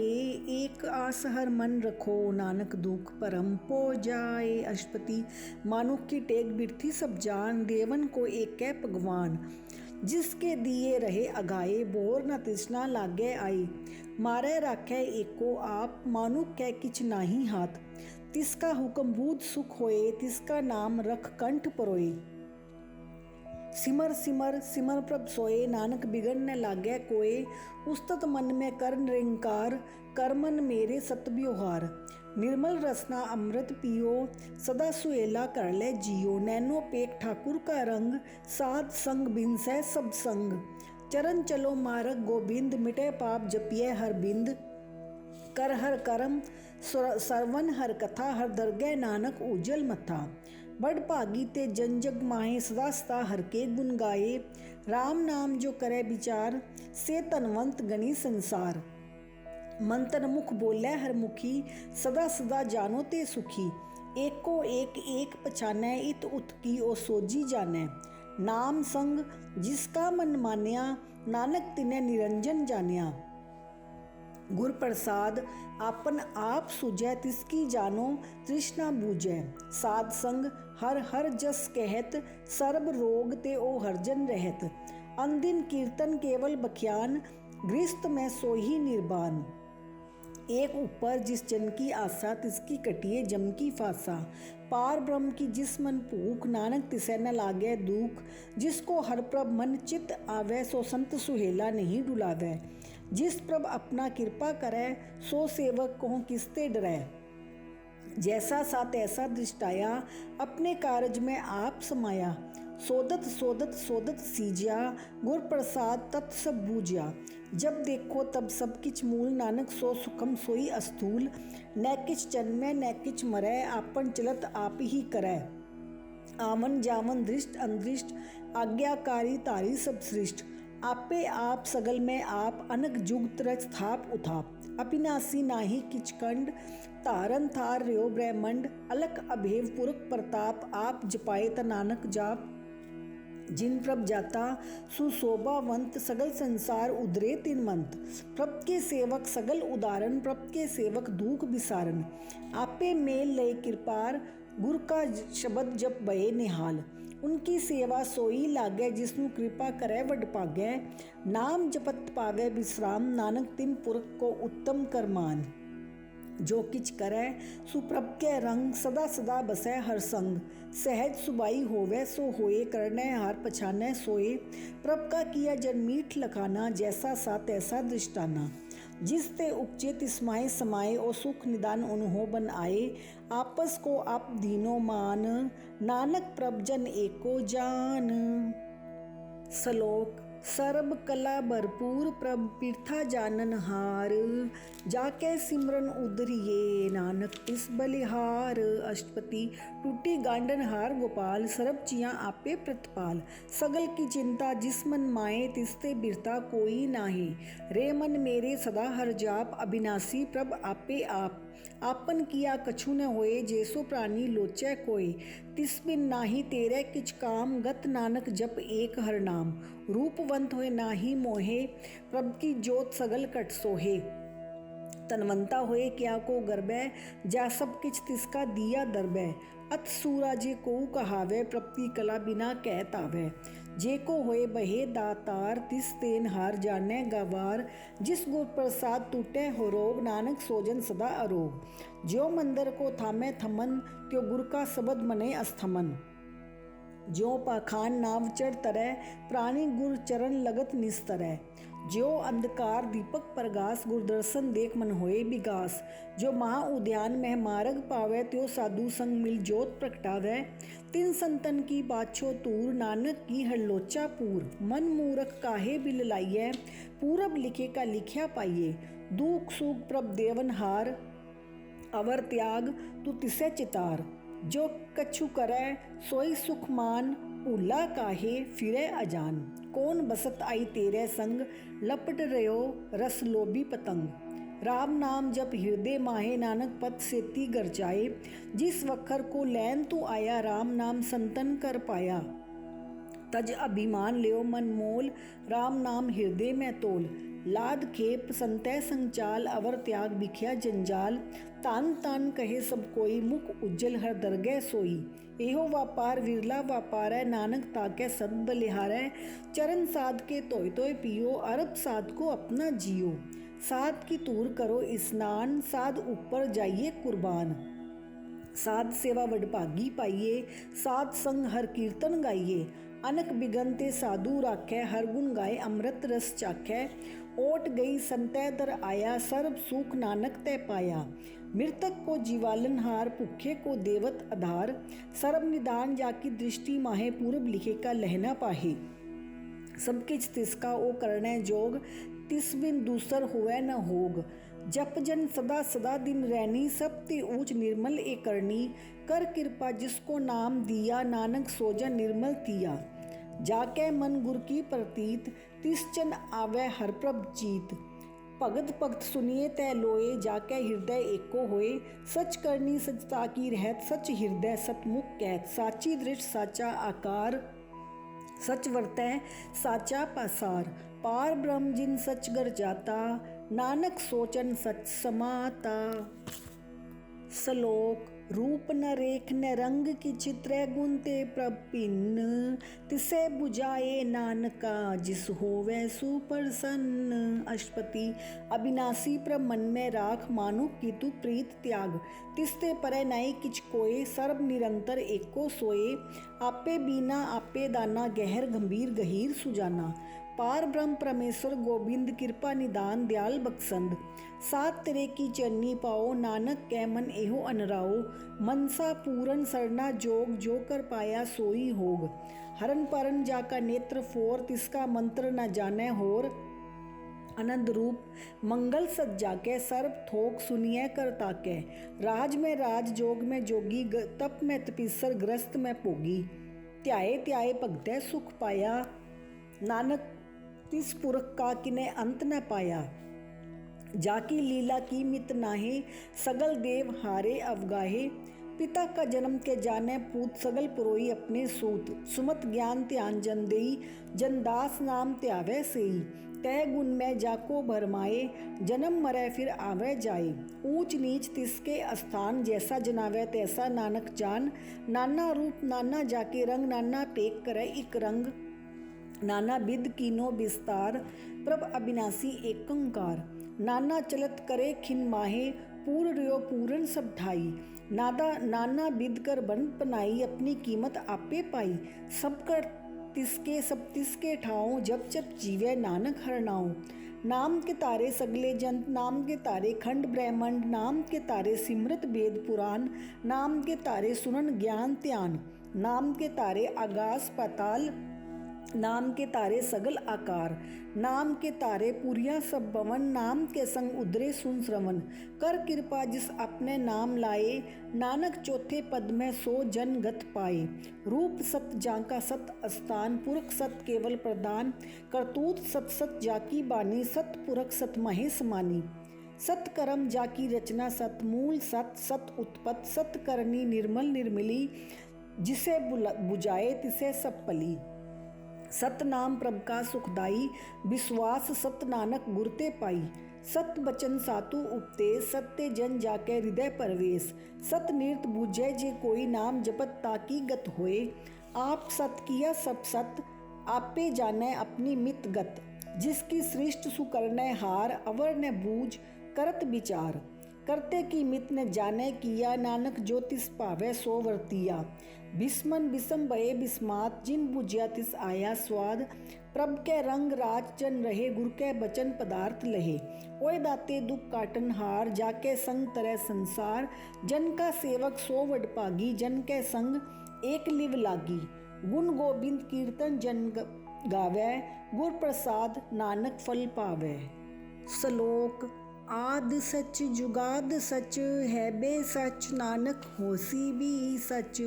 एक आस हर मन रखो, नानक दुख परम पो जाए। अष्टपदी मानुख की टेक बिरथी सब जान, देवन को एक है भगवान। जिसके दिए रहे अगाए, बोर न तृष्णा लागे आई। मारे राखै एको आप, मानुख कै किछ नाही हाथ। तिसका हुक्म बूझ सुख होए, तिसका नाम रख कंठ परोए। सिमर सिमर सिमर प्रभ सोए, नानक बिगड़ न लागै कोय। उस्तत मन में कर निरंकार, कर मन मेरे सत व्यवहार। निर्मल रसना अमृत पियो, सदा सुहेला कर ले जियो। नैनो पेक ठाकुर का रंग, साध संग बिनसै सब संग। चरण चलो मार्ग गोबिंद, मिटे पाप जपिए हर बिंद। कर हर करम सरवन हर कथा, हर दरगह नानक उजल मथा। बड़ भागी ते जन जग माहे, सदा सदा हर के गुण गाए। राम नाम जो करे विचार, से धनवंत गणी संसार। मंत्र मुख बोलै हर मुखी, सदा सदा जानो ते सुखी। एको एक पछानै, इत उत की ओ सोजी जानै। नाम संग जिसका मन मान्या, नानक तिने निरंजन जान्या। गुर प्रसाद आपन आप सुझै, तिसकी जानो तृष्णा बूझै। साध संग हर हर जस कहत, सर्ब रोग ते ओ हरजन रहत। अनदिन कीर्तन केवल बख्यान, गृहस्थ में सोही निर्बान। एक ऊपर जिस जन की आशा, तिसकी कटिए जम की फासा। पार ब्रह्म की जिस मन भूख, नानक तिसै न लागै दुख। जिसको हर प्रभ मन चित आवे, सो संत सुहेला नहीं डुलावै। जिस प्रभ अपना कृपा करै, सो सेवक को किसते डरै। जैसा सा तैसा दृष्टाया, अपने कारज में आप समाया। सोदत सोदत सोदत सीज्या, गुर प्रसाद तत् सब बूझया। जब देखो तब सब किछ मूल, नानक सो सुखम सोई अस्थूल। न किछ जन्मै न किछ मरै, आपन चलत आप ही करै। आवन जावन दृष्ट अंदृष्ट, आज्ञाकारी तारी सब सृष्ट। आपे आप सगल में आप, अनक जुगत रच थाप उथाप। अविनाशी नाही किच कंड, तारन थार रयो ब्रह्मंड। अलख अभेव पुरख प्रताप, आप जपाए त नानक जाप। जिन प्रभ जाता सुशोभावंत, सगल संसार उधरे तिन मंत। प्रभ के सेवक सगल उदारन, प्रभ के सेवक दुख बिसारन। आपे मेल लय कृपार, गुर का शब्द जप बये निहाल। उनकी सेवा सोई लागै, जिसनु कृपा करे वड पागै। नाम जपत पावे विश्राम, नानक तिन पुरख को उत्तम करमान। जो किछ करै सुप्रभ के रंग, सदा सदा बसै हर संग। सहज सुबाई होवे सो होए, करनै हार पछानै सोए। प्रभ का किया जन मीठ लखाना, जैसा सा तैसा दृष्टाना। जिस ते उपजे तिस माहे समाये, ओ सुख निदान उन्हों बन आए। आपस को आप दीनो मान, नानक प्रभ जन एको जान। श्लोक। सर्ब कला भरपूर, प्रभ पीरथा जानन हार। जाके सिमरन उधरिए, नानक तिस बलिहार। अष्टपदी। टूटी गांडन हार गोपाल, सरब चियां आपे प्रतिपाल। सगल की चिंता जिस मन माए, तिसते बिरता कोई नाहि। रे मन मेरे सदा हर जाप, अविनाशी प्रभ आपे आप। आपन किया कछु न होए, जैसो प्राणी लोचै कोय। तिस बिन नाही तेरे किछ काम, गत नानक जप एक हर नाम। रूपवंत होए नाही मोहे, प्रभ की जोत सगल कट सोहे। तनवंता होए क्या को गर्बै, जा सब किछ तिसका दिया दरबै। अत सूरा जे को कहावे, प्रभ की कला बिना कहत आवे। जे को होए बहे दातार, तिस तेन हार जाने गवार। जिस गुर प्रसाद टूटे हो रोग, नानक सोजन सदा अरोग। ज्यो मंदिर को थामे थमन, त्यो गुर का शब्द मने अस्थमन। ज्यो पाखान नाव चढ़ तरह, प्राणी गुर चरण लगत निस्तरह। ज्यो अंधकार दीपक प्रगास, गुर दर्शन देख मन होए विगास। जो महा उद्यान में मार्ग पावे, त्यो साधु संग मिल जोत प्रगटावे। तिन संतन की बाछो तूर, नानक की हर लोचा पूर। मन मूरख काहे बिल लाइये, पूरब लिखे का लिखया पाइये। दुख सुख प्रभ देवन हार, अवर त्याग तू तिसे चितार। जो कछु करे सोई सुख मान, भूला काहे फिरे अजान। कौन बसत आई तेरे संग, लपट रयो रस लोभी पतंग। राम नाम जप हृदय माहे, नानक पद सेती गर जाए। जिस वखर को लैन तू आया, राम नाम संतन कर पाया। तज अभिमान लियो मन मोल, राम नाम हृदय में तोल। लाद खेप संतय संचाल, अवर त्याग बिख्या जंजाल। तान तान कहे सब कोई, मुख उज्जल हर दरगह सोई। एहो व्यापार विरला व्यापार है, नानक ताके सद बलिहारै। चरण साध के तोय तोय पियो, अरब साध को अपना जियो। साध की तूर करो स्नान, साध ऊपर जाइए कुर्बान। साध सेवा वडभागी पाइये, साध संग हर कीर्तन गाइए। अनक बिगनते साधु राखै, हर गुण गाए अमृत रस चाखै। ओट गई संतै दर आया, सर्व सुख नानक तै पाया। मृतक को जीवालन हार, भूखे को देवत आधार। सर्व निदान जाकी दृष्टि माहे, पूरब लिखे का लहना पाहे। सब किछ तिसका ओ करनै जोग, तिस बिन दूसर हुए न होग। जप जन सदा सदा दिन रैनी, सब ते ऊंच निर्मल ए करनी। कर कृपा जिसको नाम दिया, नानक सोजन निर्मल तिया। जाके मन गुर की प्रतीत, तिस चन आवे हर प्रभ जीत। भगत भगत सुनिए तै लोए, जाके हृदय एको होए। सच करनी सचता की रहत, सच हृदय सतमुख कहत। साची दृष्ट साचा आकार, सच वर्तै साचा पासार। पार ब्रह्म जिन सच गर जाता, नानक सोचन सच समाता। श्लोक। रूप न रेख न रंग की चित्रै, गुण ते प्रभ भिन्न। तिसे बुझाए नानका, जिस होवे सुप्रसन्न। अष्टपदी। अविनाशी प्रभ मन में राख, मानुख की तू प्रीत त्याग। तिसते परै नाई किछ कोय, सर्ब निरंतर एको सोए। आपे बीना आपे दाना, गहर गंभीर गहीर सुजाना। पार ब्रह्म परमेश्वर गोबिंद, कृपा निदान दयाल बख्शंद। सात तेरे की चरनी पाओ, नानक कै मन एहो अनराओ। मनसा पूरन सरना जोग, जो कर पाया सोई होग। हरन परन जाका नेत्र फोर, तिसका मंत्र न जाने होर। आनंद रूप मंगल सज्जा के सर्व थोक सुनिए कर ताके। राज में राज जोग में जोगी तप में तपीसर ग्रस्त में भोगी। त्याए त्याए भगतै सुख पाया नानक तिस पुरख का किने अंत न पाया। जाकी लीला की मित नाहे सगल देव हारे अवगाहे। पिता का जन्म के जाने पूत सगल पुरोई अपने सूत। सुमत ज्ञान ध्यान जन देई जनदास नाम त्यावे सेई। तह गुण में जाको भरमाए जन्म मरे फिर आवे जाए। ऊंच नीच तिसके स्थान जैसा जनावे तैसा नानक जान। नाना रूप नाना जाके रंग नाना टेक करे इक रंग। नाना बिद कीनो विस्तार प्रभ अविनाशी एकंकार। नाना चलत करे खिन माहे पूर रियो पूरन सब ढाई। नाना बिद कर बन बनाई अपनी कीमत आपे पाई। सब कर तिसके सब तिसके ठाओ जब जब जीवे नानक हर नाओ। नाम के तारे सगले जंत नाम के तारे खंड ब्रह्मंड। नाम के तारे सिमरत वेद पुराण। नाम के तारे सुनन ज्ञान ध्यान। नाम के तारे आकाश पाताल। नाम के तारे सगल आकार। नाम के तारे पुरिया सब भवन। नाम के संग उदरे सुन श्रवण। कर कृपा जिस अपने नाम लाए नानक चौथे पद में सो जन गत पाए। रूप सत जाका सत स्थान पुरख सत केवल प्रदान। करतूत सत सत जाकी बानी सत पुरख सत महे समानी। सत कर्म जाकी रचना सत मूल सत सत उत्पत सत करनी निर्मल निर्मली। जिसे बुझाए तिसे सब पली। सत नाम प्रभ का सुखदाई विश्वास सत नानक गुरते पाई। सत बचन सातु उपदेश सत्य जन जाके हृदय परवेश। सत निरत बूझे जे कोई नाम जपत ताकी गत होए। आप सत किया सब सत आपे जाने अपनी मित गत। जिसकी सृष्ट सुकरने हार अवर ने बूझ करत विचार। करते की मित ने जाने किया नानक जो तिस पावे सो वर्तिया। बिस्मन बिसम भये बिस्मात जिन बुझिया तिस आया स्वाद। प्रभ के रंग राज जन रहे गुर के बचन पदार्थ लहे। ओए दाते दुख काटन हार जाके संग तरह संसार। जन का सेवक सो वडभागी जन के संग एक लिव लागी। गुण गोबिंद कीर्तन जन गावे गुर प्रसाद नानक फल पावे। श्लोक आद सच जुगाद सच है बे सच नानक होसी भी सच।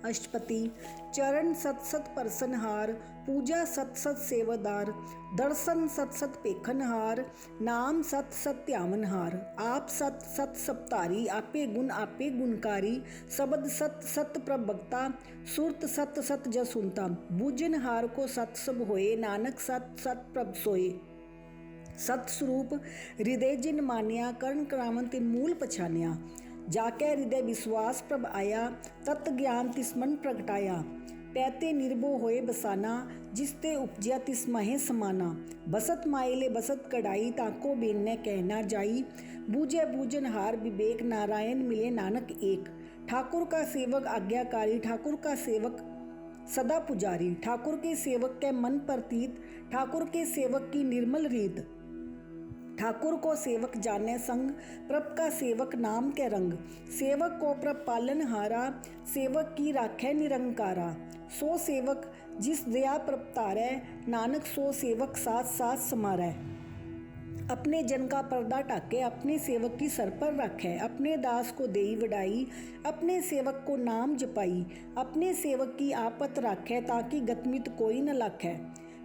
अष्टपति चरण सत सत परसनहार पूजा सत सत सेवादार। दर्शन सत सत पेखनहार नाम सत सत ध्यावनहार। आप सत सत सप्तारी आपे गुणकारी। शब्द सत सत प्रभक्ता सुरत सत सत जसुनता। बूझनहार को सत सब होए नानक सत सत प्रभ सोए। सत स्वरूप हृदय जिन मानिया कर्ण करावन तिन मूल पछानिया। जाके हृदय विश्वास प्रभ आया तत् ज्ञान तिस मन प्रगटाया। पैते निर्भो होए बसाना जिसते उपजिया तिस महे समाना। बसत माइले बसत कढ़ाई ताको बेनने कहना जाई। बूझे बूझन हार विवेक नारायण मिले नानक एक। ठाकुर का सेवक आज्ञाकारी ठाकुर का सेवक सदा पुजारी। ठाकुर के सेवक के मन प्रतीत ठाकुर के सेवक की निर्मल रीत। ठाकुर को सेवक जाने संग प्रभ का सेवक नाम के रंग। सेवक को प्रभ पालन हारा सेवक की राखे निरंकारा। सो सेवक जिस दया प्रभ तारै नानक सो सेवक साथ साथ समारै। अपने जन का पर्दा टाके अपने सेवक की सर पर रखे। अपने दास को देई वडाई अपने सेवक को नाम जपाई। अपने सेवक की आपत राखे ताकि गतमित कोई न लाखे।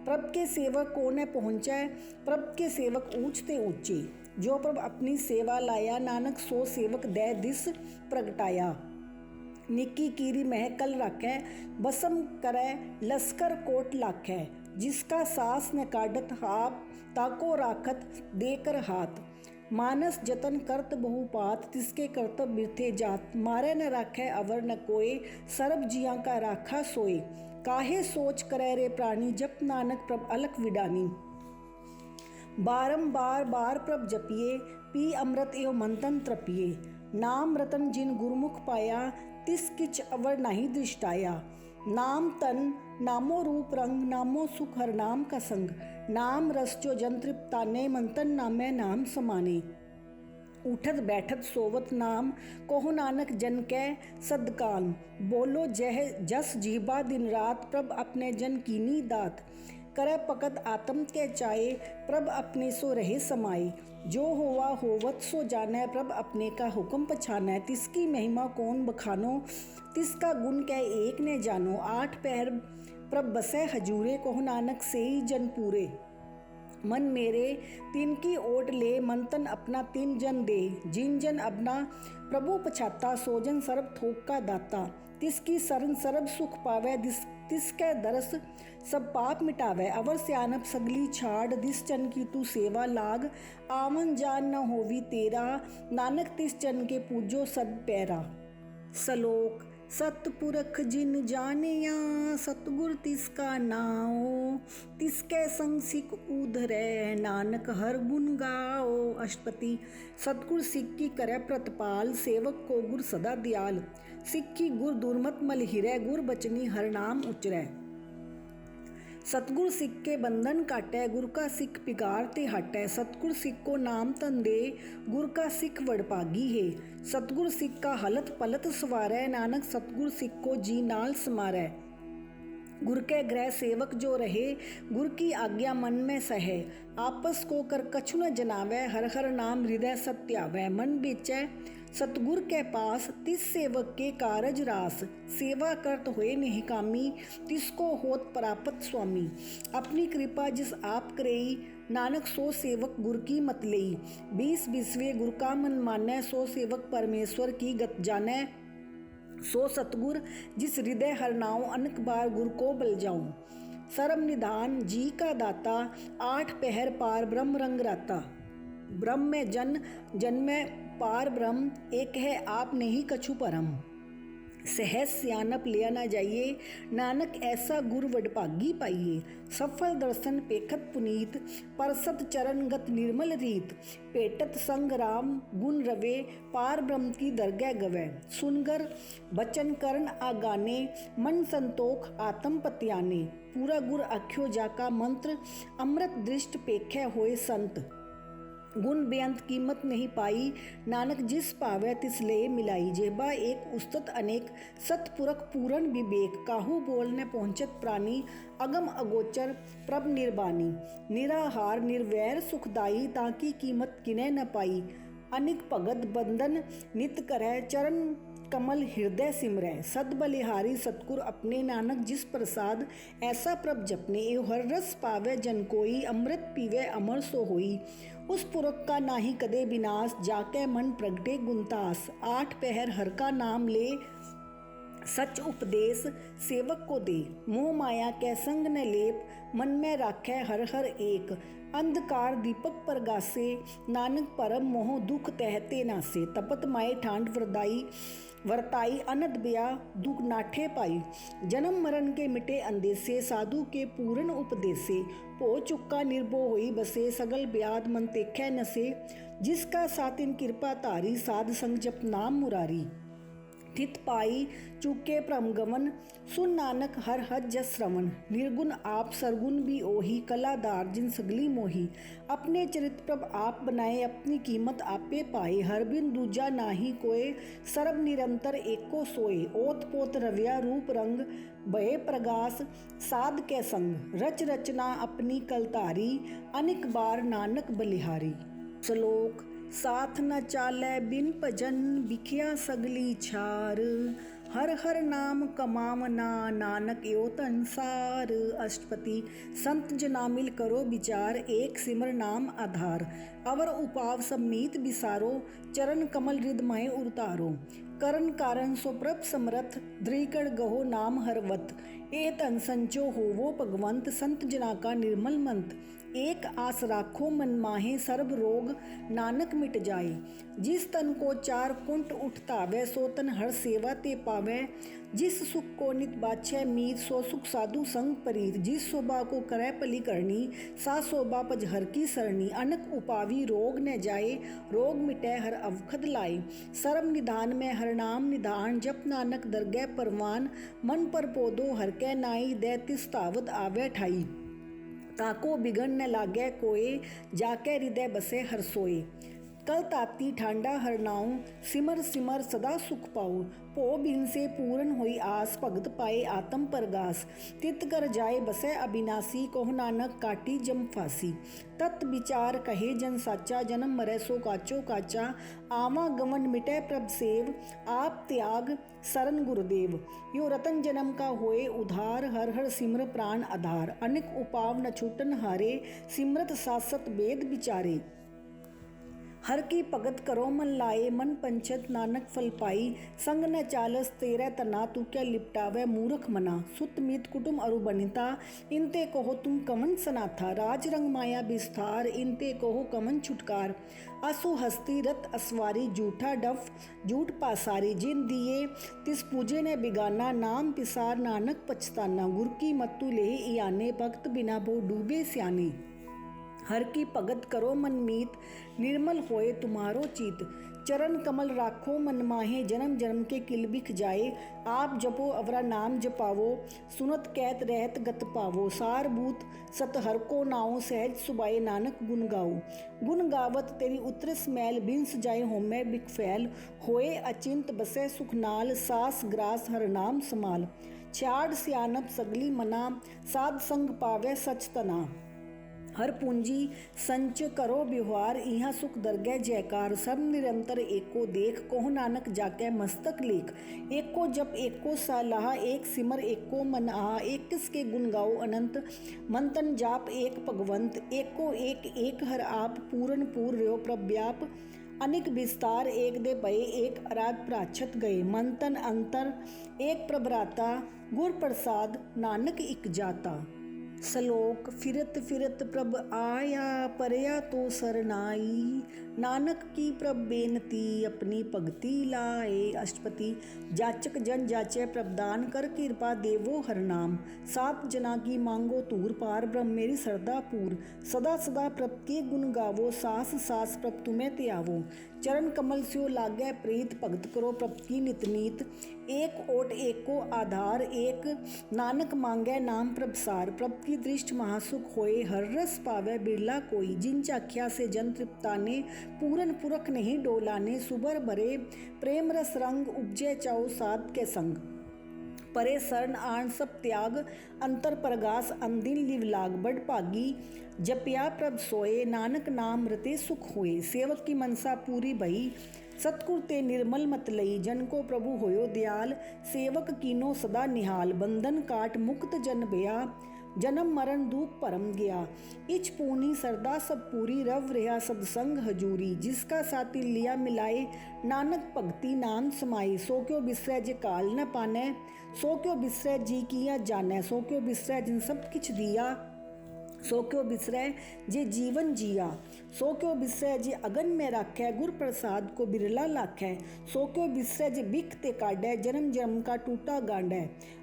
प्रभ के सेवक को न पहुँचै प्रभ के सेवक ऊंचते ऊंचे। जो प्रभ अपनी सेवा लाया नानक सो सेवक दे दिस प्रगटाया। निकी कीरी महकल राखै बसम करे लश्कर कोट लाखै। जिसका सास न काढ़त आप ताको राखत देकर हाथ। मानस जतन करत बहुपात तिसके कर्तव्य बिरथे जात। मारे न राखै अवर न कोय सर्व जिया का राखा सोए। काहे सोच करे रे प्राणी जप नानक प्रभ अलख विडानी। बारंबार बार प्रभ जपिए पी अमृत एवं मंथन त्रपिए। नाम रतन जिन गुरमुख पाया तिस किच अवर नहीं दृष्टाया। नाम तन नामो रूप रंग नामो सुख हर नाम का संग। नाम रस जो जन तृप्ताने मंथन नामे नाम समाने। उठत बैठत सोवत नाम कोहु नानक जन कै सदकान। बोलो जह जस जीबा दिन रात प्रभ अपने जन कीनी दात। करे पकत आत्म के चाहे, प्रभ अपने सो रहे समाई। जो होवा होवत सो जानै, प्रभ अपने का हुक्म पछानै। तिसकी महिमा कौन बखानो, तिसका गुण कै एक ने जानो। आठ पहर प्रभ बसै हजूरे, कहो नानक से ही जन पूरे। मन मेरे तिनकी ओट ले, मन तन अपना तिन जन दे। जिन जन अपना प्रभु पछाता, सोजन सर्ब थोक का दाता। तिसकी शरण सर्ब सुख पावै, तिसकै दरस सब पाप मिटावै। अवर स्यानप सगली छाड़, दिस जन की तू सेवा लाग। आवन जान न होवी तेरा, नानक तिस जन के पूजो सद पैरा। सलोक सतपुरख जिन जानिया, सतगुर तिसका नाओ। तिसके संग सिख उधरै, नानक हर गुण गाओ। अष्टपति सतगुर सिख की करे प्रतिपाल, सेवक को गुर सदा दयाल। सिक्खी गुर दुर्मत मल हिरै, गुर बचनी हर नाम उचरै। सतगुर सिख के बंधन काटै, गुर का सिख पिगार ते हटै। सतगुर सिख को नाम तन दे, गुर का सिख वडभागी है। सतगुर सिख का हलत पलत सवारै, नानक सतगुर सिख को जी नाल समारै। गुर के ग्रह सेवक जो रहे, गुर की आज्ञा मन में सहे। आपस को कर कछु न जनावै, हर हर नाम हृदय सत्यावै। मन बेचै सतगुर के पास, तिस सेवक के कारज रास। सेवा करत होए निहकामी, तिसको होत प्राप्त स्वामी। अपनी कृपा जिस आप करेई, नानक सो सेवक गुर की मत लेई। 20 गुर का मन मानै, सो सेवक परमेश्वर की गत जानै। सो सतगुर जिस हृदय हर नाओ, अनक बार गुर को बल जाऊं। सर्व निधान जी का दाता, आठ पहर पार ब्रह्म रंग राता। ब्रह्म में जन में पार ब्रह्म, एक है आप नहीं कछु परम। सहज सियानप लिया ना जाइए, नानक ऐसा गुर वडभागी पाइए। सफल दर्शन पेखत पुनीत, परसत चरण गत निर्मल रीत। पेटत संग राम गुण रवे, पार ब्रह्म की दरगह गवै। सुनगर बचन करन आगाने, मन संतोख आत्म पत्याने। पूरा गुर आख्यो जाका मंत्र, अमृत दृष्ट पेखै होए संत। गुण बेअंत कीमत नहीं पाई, नानक जिस पावै तिस ले मिलाई। जेबा एक उस्तत अनेक, सतपुरख पूरन विवेक। काहू बोल न पहुँचत प्राणी, अगम अगोचर प्रभ निर्बानी। निराहार निर्वैर सुखदाई, ताकि कीमत किनै न पाई। अनिक भगत बंदन नित करै, चरण कमल हृदय सिमरै। सद बलिहारी सतगुर अपने, नानक जिस प्रसाद ऐसा प्रभ जपने। एव हर रस पावै जन कोई, अमृत पीवै अमर सो होई। उस पुरख का नाही कदे विनाश, जाकै मन प्रगटे गुणतास। आठ पहर हर का नाम ले, सच उपदेश सेवक को दे। मोह माया कै संग न लेप, मन में राखै हर हर एक। अंधकार दीपक प्रगासे, नानक परम मोह दुख तहते नासे। तपत माए ठांड वरताई, अनद ब्या दुख नाठे पाई। जन्म मरण के मिटे अंदेसे, साधु के पूर्ण उपदेसे। भो चुक्का निर्भो होई बसे, सगल ब्याद मन तेखै नसे। जिसका सातिन कृपा धारी, साध संग जप नाम मुरारी। थित पाई चुके भ्रम गमन, सुन नानक हर हज जस श्रवण। निर्गुण आप सरगुण भी ओही, कलादार जिन सगली मोही। अपने चरित प्रभ आप बनाए, अपनी कीमत आपे पाए। हर बिन दूजा नाही कोय, सर्व निरंतर एको सोए। ओत पोत रव्या रूप रंग, भये प्रगास साध के संग। रच रचना अपनी कलतारी, अनिक बार नानक बलिहारी। श्लोक साथ न चालै बिन भजन, बिखिया सगली छार। हर हर नाम कमावना, नानक यो संसार। अष्टपति संत जना मिल करो विचार, एक सिमर नाम आधार। अवर उपाव सब मीत बिसारो, चरण कमल हृदय उतारो। करण कारण सो प्रभ समरथ, द्रिकड़ गहो नाम हरवत। ए तन संचो होवो भगवंत, संत जना का निर्मल मंत। एक आस राखो मन माहे, सर्ब रोग नानक मिट जाए। जिस तन को चार कुंट उठतावै, सो तन हर सेवा ते पावै। जिस सुख को नित बाछै मीत, सो सुख साधु संग परीत। जिस शोभा को करै पली करनी, सा शोभा पज हर की सरणी। अनक उपावी रोग न जाए, रोग मिटै हर अवखद लाए। सर्व निधान में हर नाम निधान, जप नानक दरगह परवान। मन पर पोदो हर कै नाई, दै तिस तावत आवै ठाई। ताको बिगड़ न लागै कोय, जाकै हृदय बसे हर सोए। कल ताती ठांडा हर नाऊं, सिमर सिमर सदा सुख पाऊं। भो बिन से पूरन हुई आस, भगत पाए आत्म परगास। तित कर जाए बसै अविनाशी, कहो नानक काटी जम फांसी। तत् विचार कहे जन साचा, जन्म मरै सो काचो काचा। आवा गवन मिटै प्रभ सेव, आप त्याग सरन गुरुदेव। यो रतन जन्म का होए उधार, हर हर सिमर प्राण आधार। अनेक उपाव न छूटन हारे, सिमरत सासत वेद विचारे। हर की भगत करो मन लाए, मन पंचत नानक फल पाई। संग न चालस तेरे तना, तू क्या लिपटावे मूर्ख मना। सुत मीत कुटुम अरु बनिता, इनते कहो तुम कमन सनाथा। राज रंग माया विस्तार, इनते कहो कमन छुटकार। असु हस्ती रत असवारी, झूठा डफ झूठ पासारी। जिन दिए तिस पूजे ने बिगाना, नाम पिसार नानक पछताना। गुर की मत्तु लेह इयाने, भक्त बिना भो डूबे स्याने। हर की भगत करो मन मीत, निर्मल होए तुम्हारो चीत। चरण कमल राखो मन माहे, जन्म जन्म के किल बिख जाए। आप जपो अवरा नाम जपावो, सुनत कहत रहत गत पावो। सारभूत सत हर को नाओ, सहज सुबाए नानक गुण गाओ। गुण गावत तेरी उतरस मैल, बिंस जाए होमै बिख फैल। होए अचिंत बसै सुख नाल, सास ग्रास हर नाम समाल। छाड़ सियानप सगली मना, साध संग पावै सच तना। हर पूंजी संच करो व्यवहार, इहाँ सुख दरगह जयकार। सब निरंतर एको देख, कहो नानक जाकै मस्तक लेख। एको जप एको सलाह, एक सिमर एको मन आहा। एक किसके गुण गाओ अनंत, मंतन जाप एक भगवंत। एको एक एक हर आप, पूरन पूर रहो प्रभ व्याप। अनिक विस्तार एक दे भये, एक आराध प्राछत गए। मंतन अंतर एक प्रभराता, गुर प्रसाद नानक इक जाता। सलोक फिरत फिरत प्रभ आया, परया तो सरनाई। नानक की प्रभ बेनती, अपनी भगति लाए। अष्टपति जाचक जन जाचै प्रभ दान, कर कृपा देवो हर नाम। सात जना की मांगो तूर, पार ब्रह्म मेरी सरदा पूर। सदा सदा प्रभ के गुण गावो, सास सास प्रभ तुम्हें त्यावो। चरण कमल स्यो लागै प्रीत, भगत करो प्रभ की नित नीत। एक ओट एको आधार, एक नानक मांगै नाम प्रभ सार। प्रभ की दृष्ट महासुख होए, हर रस पावै बिरला कोई। जिन चाख्या से जन तृप्ताने, पूरन पुरख नहीं डोलाने। सुबर भरे प्रेम रस रंग, उपजै चाओ साध के संग। परे शरण आन सब त्याग, अंतर परगास अंदिन लिव लाग। बड़ भागी जपिया प्रभ सोए, नानक नाम रते सुख होए। सेवक की मनसा पूरी भई, सतगुर ते निर्मल मत लई। जन को प्रभु होयो दयाल, सेवक कीनो सदा निहाल। बंधन काट मुक्त जन भया, जन्म मरण दुख भरम गया। इच पूनी सरदा सब पूरी, रव रहा सदसंग हजूरी। जिसका साथी लिया मिलाए, नानक भगति नाम समाई। सो क्यों बिसरै जे काल न पानै, सो क्यों बिसरै जी किया जानै। सो क्यों बिसरै जिन सब किछ दिया, सो क्यों बिसरै जे जीवन जिया। सो क्यों बिसरै जे अगन में राखै, गुर प्रसाद को बिरला लाखै। सो क्यों बिसरै जे बिख ते काढै, जन्म जन्म का टूटा गांढै।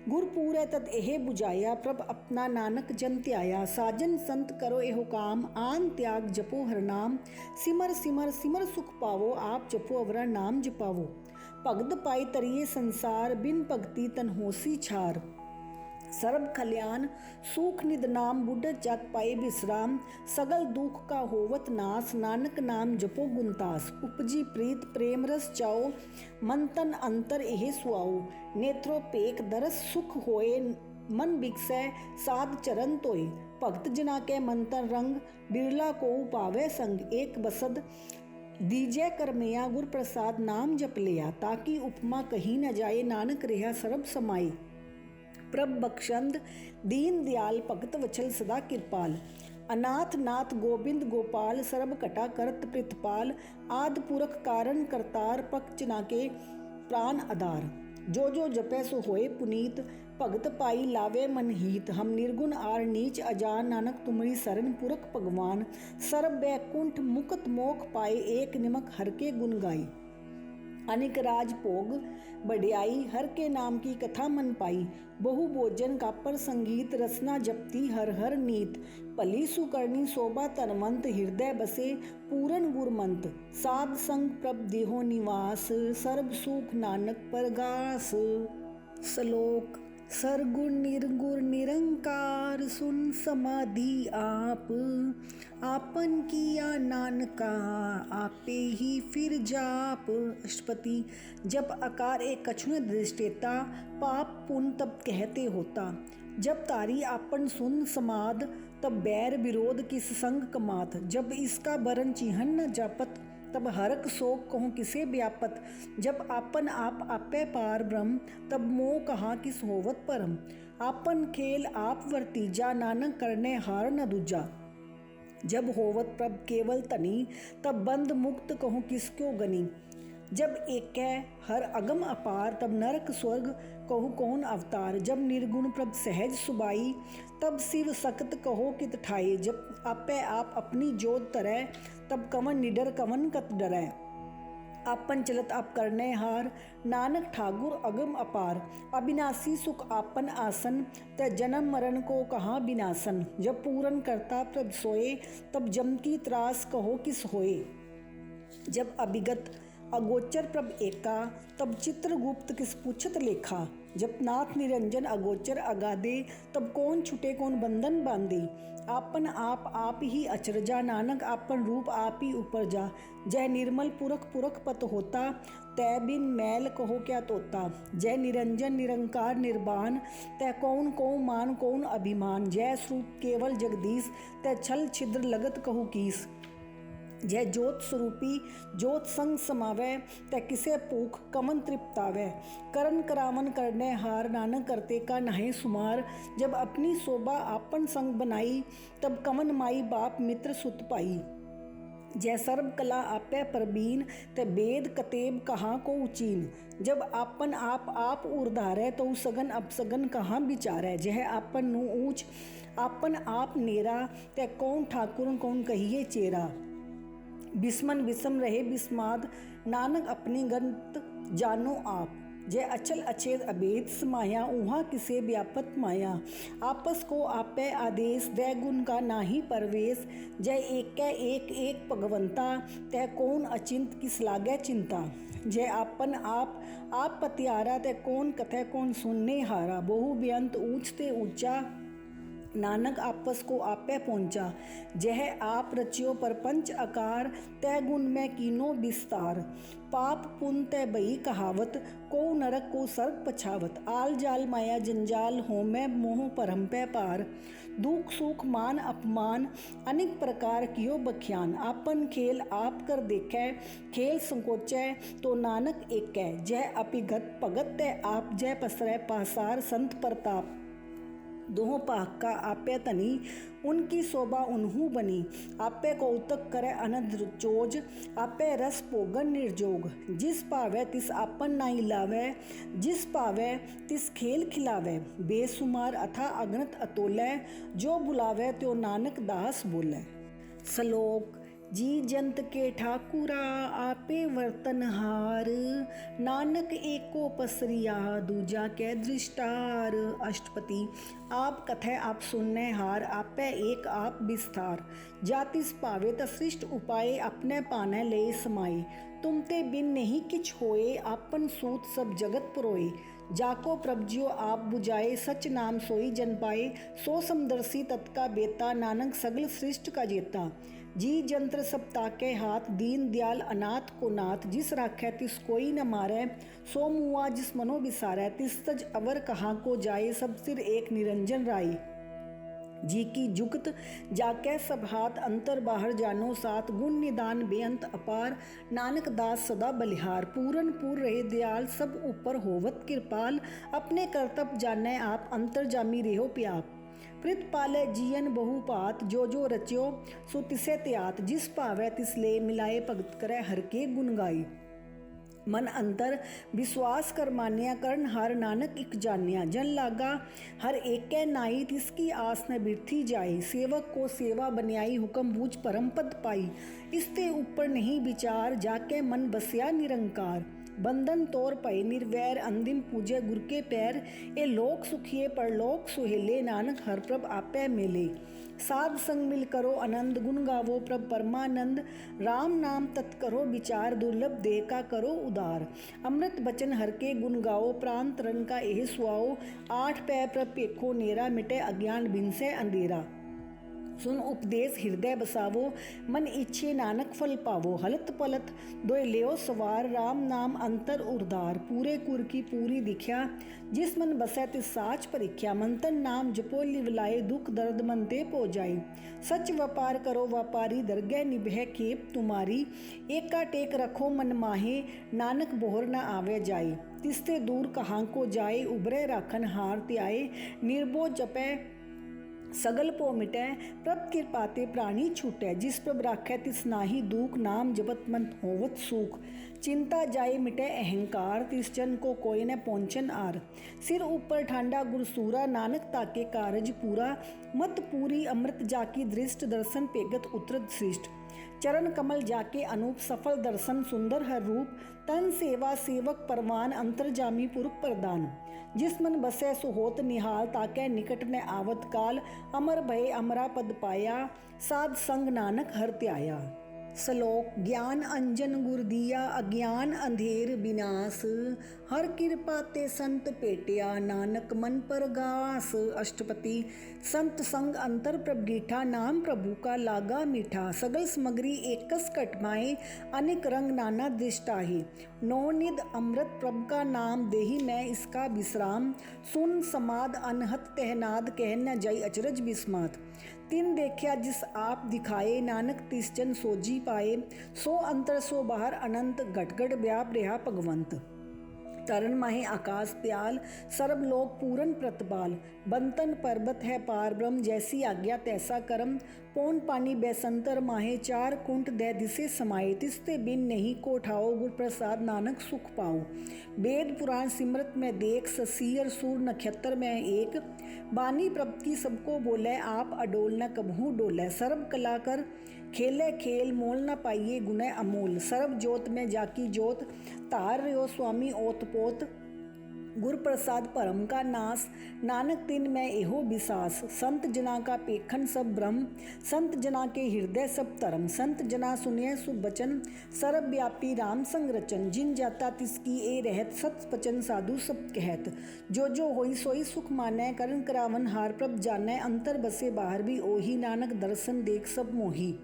गुर पूरै तत एह बुझाया, प्रभ अपना नानक जन ध्याया। साजन संत करो एहो काम, आन त्याग जपो हर नाम। सिमर सिमर सिमर सुख पावो, आप जपो अवरा नाम जपावो। भगत पाई तरिए संसार, बिन भगति तन होसी छार। सर्व कल्याण सुख निद नाम, बुढ़त जात पाए विश्राम। सगल दुख का होवत नाश, नानक नाम जपो गुणतास। उपजी प्रीत प्रेम रस चाओ, मन तन अंतर एह सुआओ। नेत्रो पेख दरस सुख होए, मन बिकसै साध चरण तोय। भगत जना के मंतर रंग, बिरला को पावै संग। एक बसद दीजै करमैया, गुर प्रसाद नाम जप लिया। ताकि उपमा कही न जाए, नानक रहा सर्ब समाई। प्रभ बख्शंद दीन दयाल, भगत वचल सदा कृपाल। अनाथ नाथ गोबिंद गोपाल, सर्ब कटा करत प्रितपाल। आद पुरख कारण करतार, पक जना के प्राण आधार। जो जपै सो होए पुनीत, भगत पाई लावे मन हीत। हम निर्गुण आर नीच अजान, नानक तुमरी शरण पुरख भगवान। सर्ब बैकुंठ मुक्त मोख पाए, एक निमक हर के गुण गाई। अनिक राज भोग बढ़ियाई, हर के नाम की कथा मन पाई। बहु भोजन कापर संगीत, रसना जपती हर हर नीत। भली सुकरनी शोभा धनवंत, हृदय बसे पूरन गुरमंत। साध संग प्रभ देहो निवास, सर्ब सुख नानक परगास। सलोक सरगुण निर्गुण निरंकार, सुन समाधि आप। आपन किया नानका आपे ही फिर जाप। अष्टपदी। जब आकार एक कछुए दृष्टेता पाप पुण्य तब कहते होता। जब तारी आपन सुन समाद तब बैर विरोध किस संग कमात। जब इसका बरन चिन्हन न जापत तब हरक शोक कहूँ किसे व्यापत। जब आपन आप आपे पार ब्रह्म तब मोह कहा किस होवत परम। आपन खेल आप वर्तीजा नानक करने हार न दूजा। जब होवत प्रभ केवल तनी तब बंद मुक्त कहूँ किसको गनी। जब एक हर अगम अपार तब नरक स्वर्ग कहूँ कौन अवतार। जब निर्गुण प्रभ सहज सुबाई तब शिव सख्त कहो कित ठाए। जब आपे आप अपनी जोत तरह तब कवन निडर कवन कत डरै। आपन चलत आप करने हार नानक ठाकुर अगम अपार। अविनाशी सुख आपन आसन ते जन्म मरण को कहाँ विनाशन। जब पूरन करता प्रभ सोए तब जम की त्रास कहो किस होए। जब अभिगत अगोचर प्रभ एका तब चित्रगुप्त किस पूछत लेखा। जब नाथ निरंजन अगोचर अगाधे तब कौन छुटे कौन बंधन बांधे। आपन आप ही अचरजा नानक आपन रूप आप ही ऊपर जा। जय निर्मल पुरख पुरख पत होता तै बिन मैल कहो क्या तोता। जय निरंजन निरंकार निर्वाण तै कौन कौन मान कौन अभिमान। जय स्वरूप केवल जगदीश तै छल छिद्र लगत कहू कीस। जय जोत स्वरूपी जोत संग समावै तै किसे भूख कमन तृप्तावै। करन करावन करने हार नानक करते का नाहे सुमार। जब अपनी शोभा आपन संग बनाई तब कमन माई बाप मित्र सुत पाई। जय सर्व कला आपै परबीन ते वेद कतेब कहाँ को उचीन। जब आपन आप उर्धारै तो सगन अपसगन कहाँ विचारै। जय आपन नु ऊंच आपन आप नेरा ते कौन ठाकुर कौन कहिए चेरा। बिस्मन बिस्म रहे बिस्माद नानक अपनी गंत जानो आप। जय अचल अचेत अभेद समाया उहाँ किसे व्यापत माया। आपस को आपे आदेश दै गुण का नाही परवेश। जय एक एक भगवंता तै कौन अचिंत किस लागै चिंता। जय आपन आप पतियारा तै कौन कथै कौन सुनने हारा। बहु बेअंत ऊंच ते ऊंचा नानक आपस को आपे पहुँचा। जय आप रचियो परपंच आकार तै गुण में कीनो विस्तार। पाप पुण्य तै बही कहावत को नरक को सर्ग पछावत। आल जाल माया जंजाल होमै मोह परम पै पार। दुख सुख मान अपमान अनेक प्रकार कियो बख्यान। आपन खेल आप कर देखै खेल संकोचै तो नानक एकै। जय अपिगत भगत तै आप जय पसरै पासार संत प्रताप। दोहों पाक का आपे तनी उनकी शोभा उन्हू बनी। आपे कौतक करे अनंत चोज आपे रस भोगन निर्जोग। जिस पावे तिस आपन नाई लावे जिस पावे तिस खेल खिलावे। बेसुमार अथा अगणत अतोलै जो बुलावे त्यो नानक दास बोले। श्लोक। जी जंत के ठाकुरा आपे वर्तनहार नानक एको पसरिया दूजा के दृष्टार। अष्टपदी। आप कथय आप सुनने हार आपे एक आप विस्तार। जातिस पावे तसृष्ट उपाय अपने पाने ले समाये। तुमते बिन नहीं किछ होए आपन सूत सब जगत पुरोए। जाको प्रभजियो आप बुझाए सच नाम सोई जन पाए। सो समदर्शी तत्का बेता नानक सगल सृष्ट का जेता। जी जंत्र सब ताके हाथ दीन दयाल अनाथ को नाथ। जिस राखै तिस कोई न मारै सो मुआ जिस मनो विसारै। तिस तज अवर कहाँ को जाए सब सिर एक निरंजन राय। जी की जुगत जाकै सब हाथ अंतर बाहर जानो साथ। गुण निदान बेअंत अपार नानक दास सदा बलिहार। पूरन पूर रहे दयाल सब ऊपर होवत कृपाल। अपने कर्तव्य जानै आप अंतर जामी रेहो प्याप। प्रित पाले जियन बहु पात जो रच्यो सो तिसे त्यात। जिस पावै तिस ले मिलाए भगत करे हर के गुण गाई। मन अंतर विश्वास कर मान्या करण हार नानक इक जान्या। जन लागा हर एक नाई तिसकी आस न बिरथी जाए। सेवक को सेवा बन्याई हुक्म बूझ परम पद पाई। इसते ऊपर नहीं विचार जाके मन बसया निरंकार। बंधन तोर पए निर्वैर अंदिम पूजे गुर के पैर। ए लोक सुखिए परलोक सुहेले नानक हर प्रभ आपे मेले। साध संग मिल करो आनंद गुण गावो प्रभ परमानंद। राम नाम तत् करो विचार दुर्लभ देह का करो उदार। अमृत बचन हर के गुण गाओ प्राण तरन का एह सुआओ। आठ पै प्रभ पेखो नेरा मिटे अज्ञान बिन से अंधेरा। सुन उपदेश हृदय बसावो, मन इच्छे नानक फल पावो। हलत पलत दोय लियो सवार, राम नाम अंतर उरदार। पूरे कुर की पूरी दिख्या, जिस मन बसै तिस साच परीख्या। मंतन नाम जपो लिवलाए, दुख दर्द मन ते पो जाए। सच व्यापार करो व्यापारी, दरगह निभै खेप तुम्हारी। एका टेक रखो मन माहे, नानक बोहर न आवे जाए। तिसते दूर कहाँ को जाए, उबरे राखन हार त्याए। निर्भो जपै सगल पो मिटै, प्रभ कृपाते प्राणी छूटै। जिस प्रभ राखै तिस नाहि दूख, नाम जपत मन होवत सूख। चिंता जाए मिटै अहंकार, तिस जन को कोई न पहुँचन आर। सिर ऊपर ठांडा गुरसूरा, नानक ताके कारज पूरा। मत पूरी अमृत जाकी दृष्ट, दर्शन पेगत उतरत श्रेष्ठ। चरण कमल जाके अनूप, सफल दर्शन सुंदर हर रूप। तन सेवा सेवक परवान, अंतर्जामी पुरख प्रदान। जिस मन बसै सो होत निहाल, ताकै निकट न आवत काल। अमर भय अमरा पद पाया, साध संग नानक हर त्याया। श्लोक ज्ञान अंजन गुर दिया, अज्ञान अंधेर विनाश। हर कृपा ते संत पेटिया, नानक मन परगास। अष्टपति संत संग अंतर प्रभ डीठा, नाम प्रभु का लागा मीठा। सगल समग्री एकस कटमाए, अनेक रंग नाना दृष्टाहे। नौ निध अमृत प्रभ का नाम, देही मैं इसका विश्राम। सुन समाद अनहत तहनाद, कह न जाई अचरज बिस्मात। तिन देखा जिस आप दिखाए, नानक तिस जन सोजी पाए। सो अंतर सो बाहर अनंत, घट घट व्याप रहा भगवंत। तरन माहे आकाश प्याल, सर्व लोक पूरन प्रतिपाल। बंतन पर्वत है पार ब्रह्म, जैसी आज्ञा तैसा कर्म। पौन पानी बैसंतर माहे, चार कुंट दे दिसे समाये। तिसते बिन नहीं को ठाओ, गुर प्रसाद नानक सुख पाओ। वेद पुराण सिमरत में देख, ससीर सूर नक्षत्र में एक। बानी प्रभ की सबको बोले, आप अडोल न कबहू डोले। सर्व कला कर खेले खेल, मोल न पाइए गुने अमोल। सर्व जोत में जाकी जोत, तार रहो स्वामी ओत पोत। गुर प्रसाद परम का नास, नानक तिन में एहो विसास। संत जना का पेखन सब ब्रह्म, संत जना के हृदय सब धर्म। संत जना सुनिए शुभ वचन, सर्वव्यापी राम संग रचन। जिन जाता तिसकी ए रहत, सत वचन साधु सब कहत। जो जो होई सोई सुख मानै, करन करावन हार प्रभ जानै। अंतर बसे बाहर भी ओही, नानक दर्शन देख सब मोही।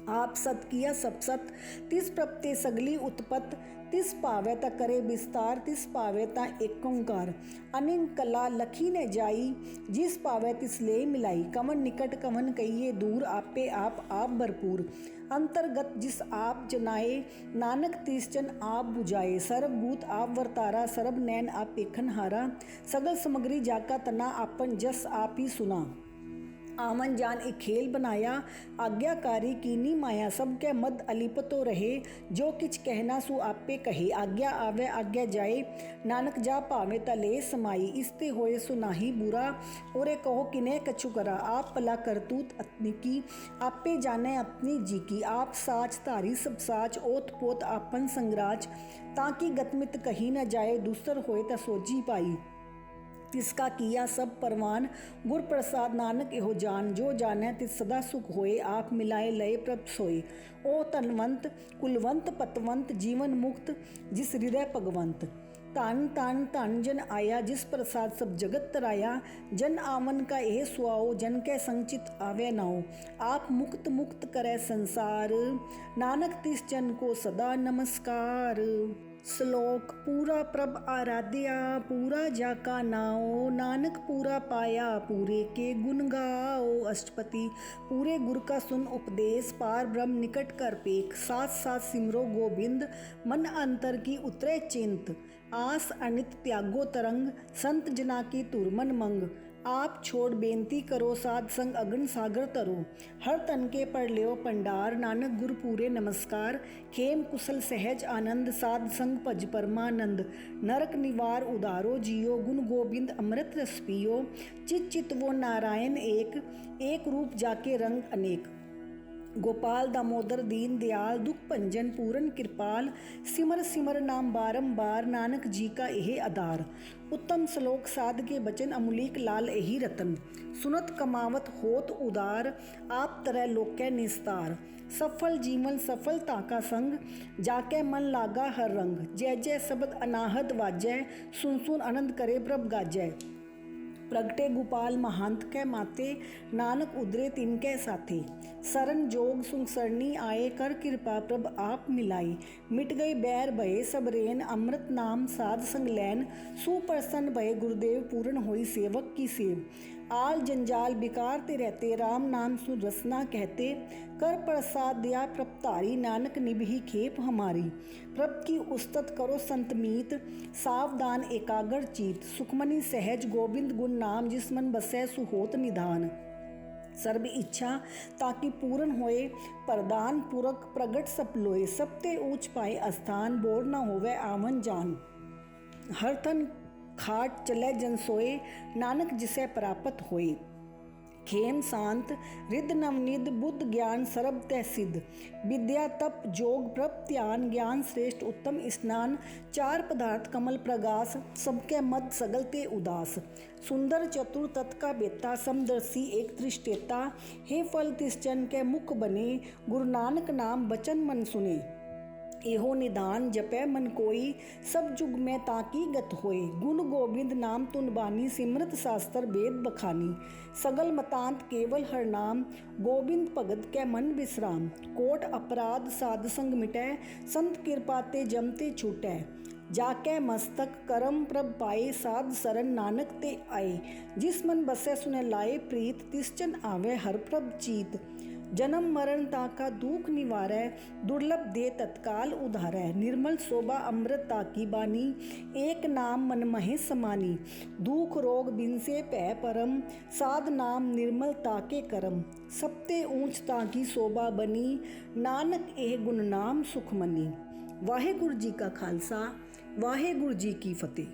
आप सत किया सब सत, तिस प्रभ ते सगली उत्पत। तिस पावे ता करे विस्तार, तिस पावे ता एक ओंकार। अनिन कला लखी ने जाई, जिस पावे तिस ले मिलाई। कवन निकट कवन कहिए दूर, आपे आप भरपूर। अंतर्गत जिस आप जनाए, नानक तिस जन आप बुझाए। सर्वभूत आप वर्तारा, सर्व नैन आप पेखन हारा। सगल समग्री जाका तना, आपन जस आप ही सुना। आवन जान एक खेल बनाया, आज्ञाकारी कीनी माया। सबके मद अलिपतो रहे, जो किछ कहना सु आपे कहे। आज्ञा आवे आज्ञा जाए, नानक जा पावे तले समाई। इसते होए सु नाही बुरा, ओरे कहो किने कछु करा। आप भला करतूत अपनी की, आपे जाने अपनी जी की। आप साच धारी सब साच, ओत पोत आपन संगराज। ताकि गतमित कही न जाए, दूसर होए ता सोजी पाई। तिसका किया सब परवान, गुर प्रसाद नानक एहो जान। जो जानै तिस सदा सुख होए, आप मिलाए लय प्रभ सोए। ओ तनवंत कुलवंत पतवंत, जीवन मुक्त जिस हृदय भगवंत। धन धन धन जन आया, जिस प्रसाद सब जगत तराया। जन आवन का एह सुआओ, जन कै संचित आवे नाओ। आप मुक्त मुक्त करे संसार, नानक तिस जन को सदा नमस्कार। श्लोक पूरा प्रभ आराध्या, पूरा जाका नाओ। नानक पूरा पाया, पूरे के गुण गाओ। अष्टपति पूरे गुर का सुन उपदेश, पार ब्रह्म निकट कर पेख। साथ साथ सिमरो गोबिंद, मन अंतर की उतरे चिंत। आस अनित त्यागो तरंग, संत जना की तुरमन मंग। आप छोड़ बेनती करो, साध संग अगन सागर तरो। हर तन के पर लियो पंडार, नानक गुर पूरे नमस्कार। खेम कुशल सहज आनंद, साध संग भज परमानंद। नरक निवार उदारो जियो, गुण गोबिंद अमृत रस पियो। चित चित वो नारायण एक, एक रूप जाके रंग अनेक। गोपाल दामोदर दीन दयाल, दुख भंजन पूरन कृपाल। सिमर सिमर नाम बारंबार, नानक जी का यह आधार। उत्तम श्लोक साध के बचन, अमूलिक लाल यही रतन। सुनत कमावत होत उदार, आप तरह लोकै निस्तार। सफल जीवन सफलता का संग, जाके मन लागा हर रंग। जय जय शब्द अनाहद वाजै, सुन सुन आनंद करे प्रभ गाजै। प्रगटे गोपाल महंत कै माते, नानक उदरे तिनकै साथे। सरन जोग सुख सरनी आए, कर कृपा प्रभ आप मिलाई। मिट गई बैर भये सब रेन, अमृत नाम साध संग लैन। सुप्रसन्न भये गुरुदेव, पूर्ण होई सेवक की सेव। आल जंजाल बिकार ते रहते, राम नाम सुन रसना कहते। कर प्रसाद दिया प्रभधारी, नानक निभही खेप हमारी। प्रभ की उस्तत करो संत मीत, सावधान एकाग्र चीत। सुखमनी सहज गोबिंद गुण नाम, जिस मन बसै सुहोत निधान। सर्ब इच्छा ताकि पूर्ण होए, प्रदान पूरक प्रगट सब लोए। सबते ऊंच पाए स्थान, बोर न होवे आवन जान। हर तन खाट चले जन सोए, नानक जिसे प्राप्त होए। खेम शांत रिद नवनिध, बुद्ध ज्ञान सर्ब तै सिद्ध। विद्या तप जोग प्रभ ध्यान, ज्ञान श्रेष्ठ उत्तम स्नान। चार पदार्थ कमल प्रगास, सबके मद सगल ते उदास। सुंदर चतुर तत् का बेता, समदर्शी एक दृष्टेता। हे फल तिस जन के मुख बने, गुरु नानक नाम बचन मन सुने। एहो निदान जपै मन कोई, सब जुग में ताकी गत होए। गुण गोबिंद नाम तुन बानी, सिमरत शास्त्र वेद बखानी। सगल मतांत केवल हर नाम, गोबिंद भगत कै मन विश्राम। कोट अपराध साध संग मिटै, संत कृपा ते जमते छूटै। जाकै मस्तक करम प्रभ पाए, साध सरन नानक ते आए। जिस मन बसै सुने लाए प्रीत, तिस जन आवे हर प्रभ चीत। जन्म मरण ताका दुख निवारै, दुर्लभ दे तत्काल उधारै। निर्मल शोभा अमृत ताकी बानी, एक नाम मन महे समानी। दुख रोग बिनसे भै परम, साध नाम निर्मल ताके करम। सबते ऊंच ताकी शोभा बनी, नानक एह गुण नाम सुखमनी। वाहेगुरु जी का खालसा, वाहेगुरु जी की फतेह।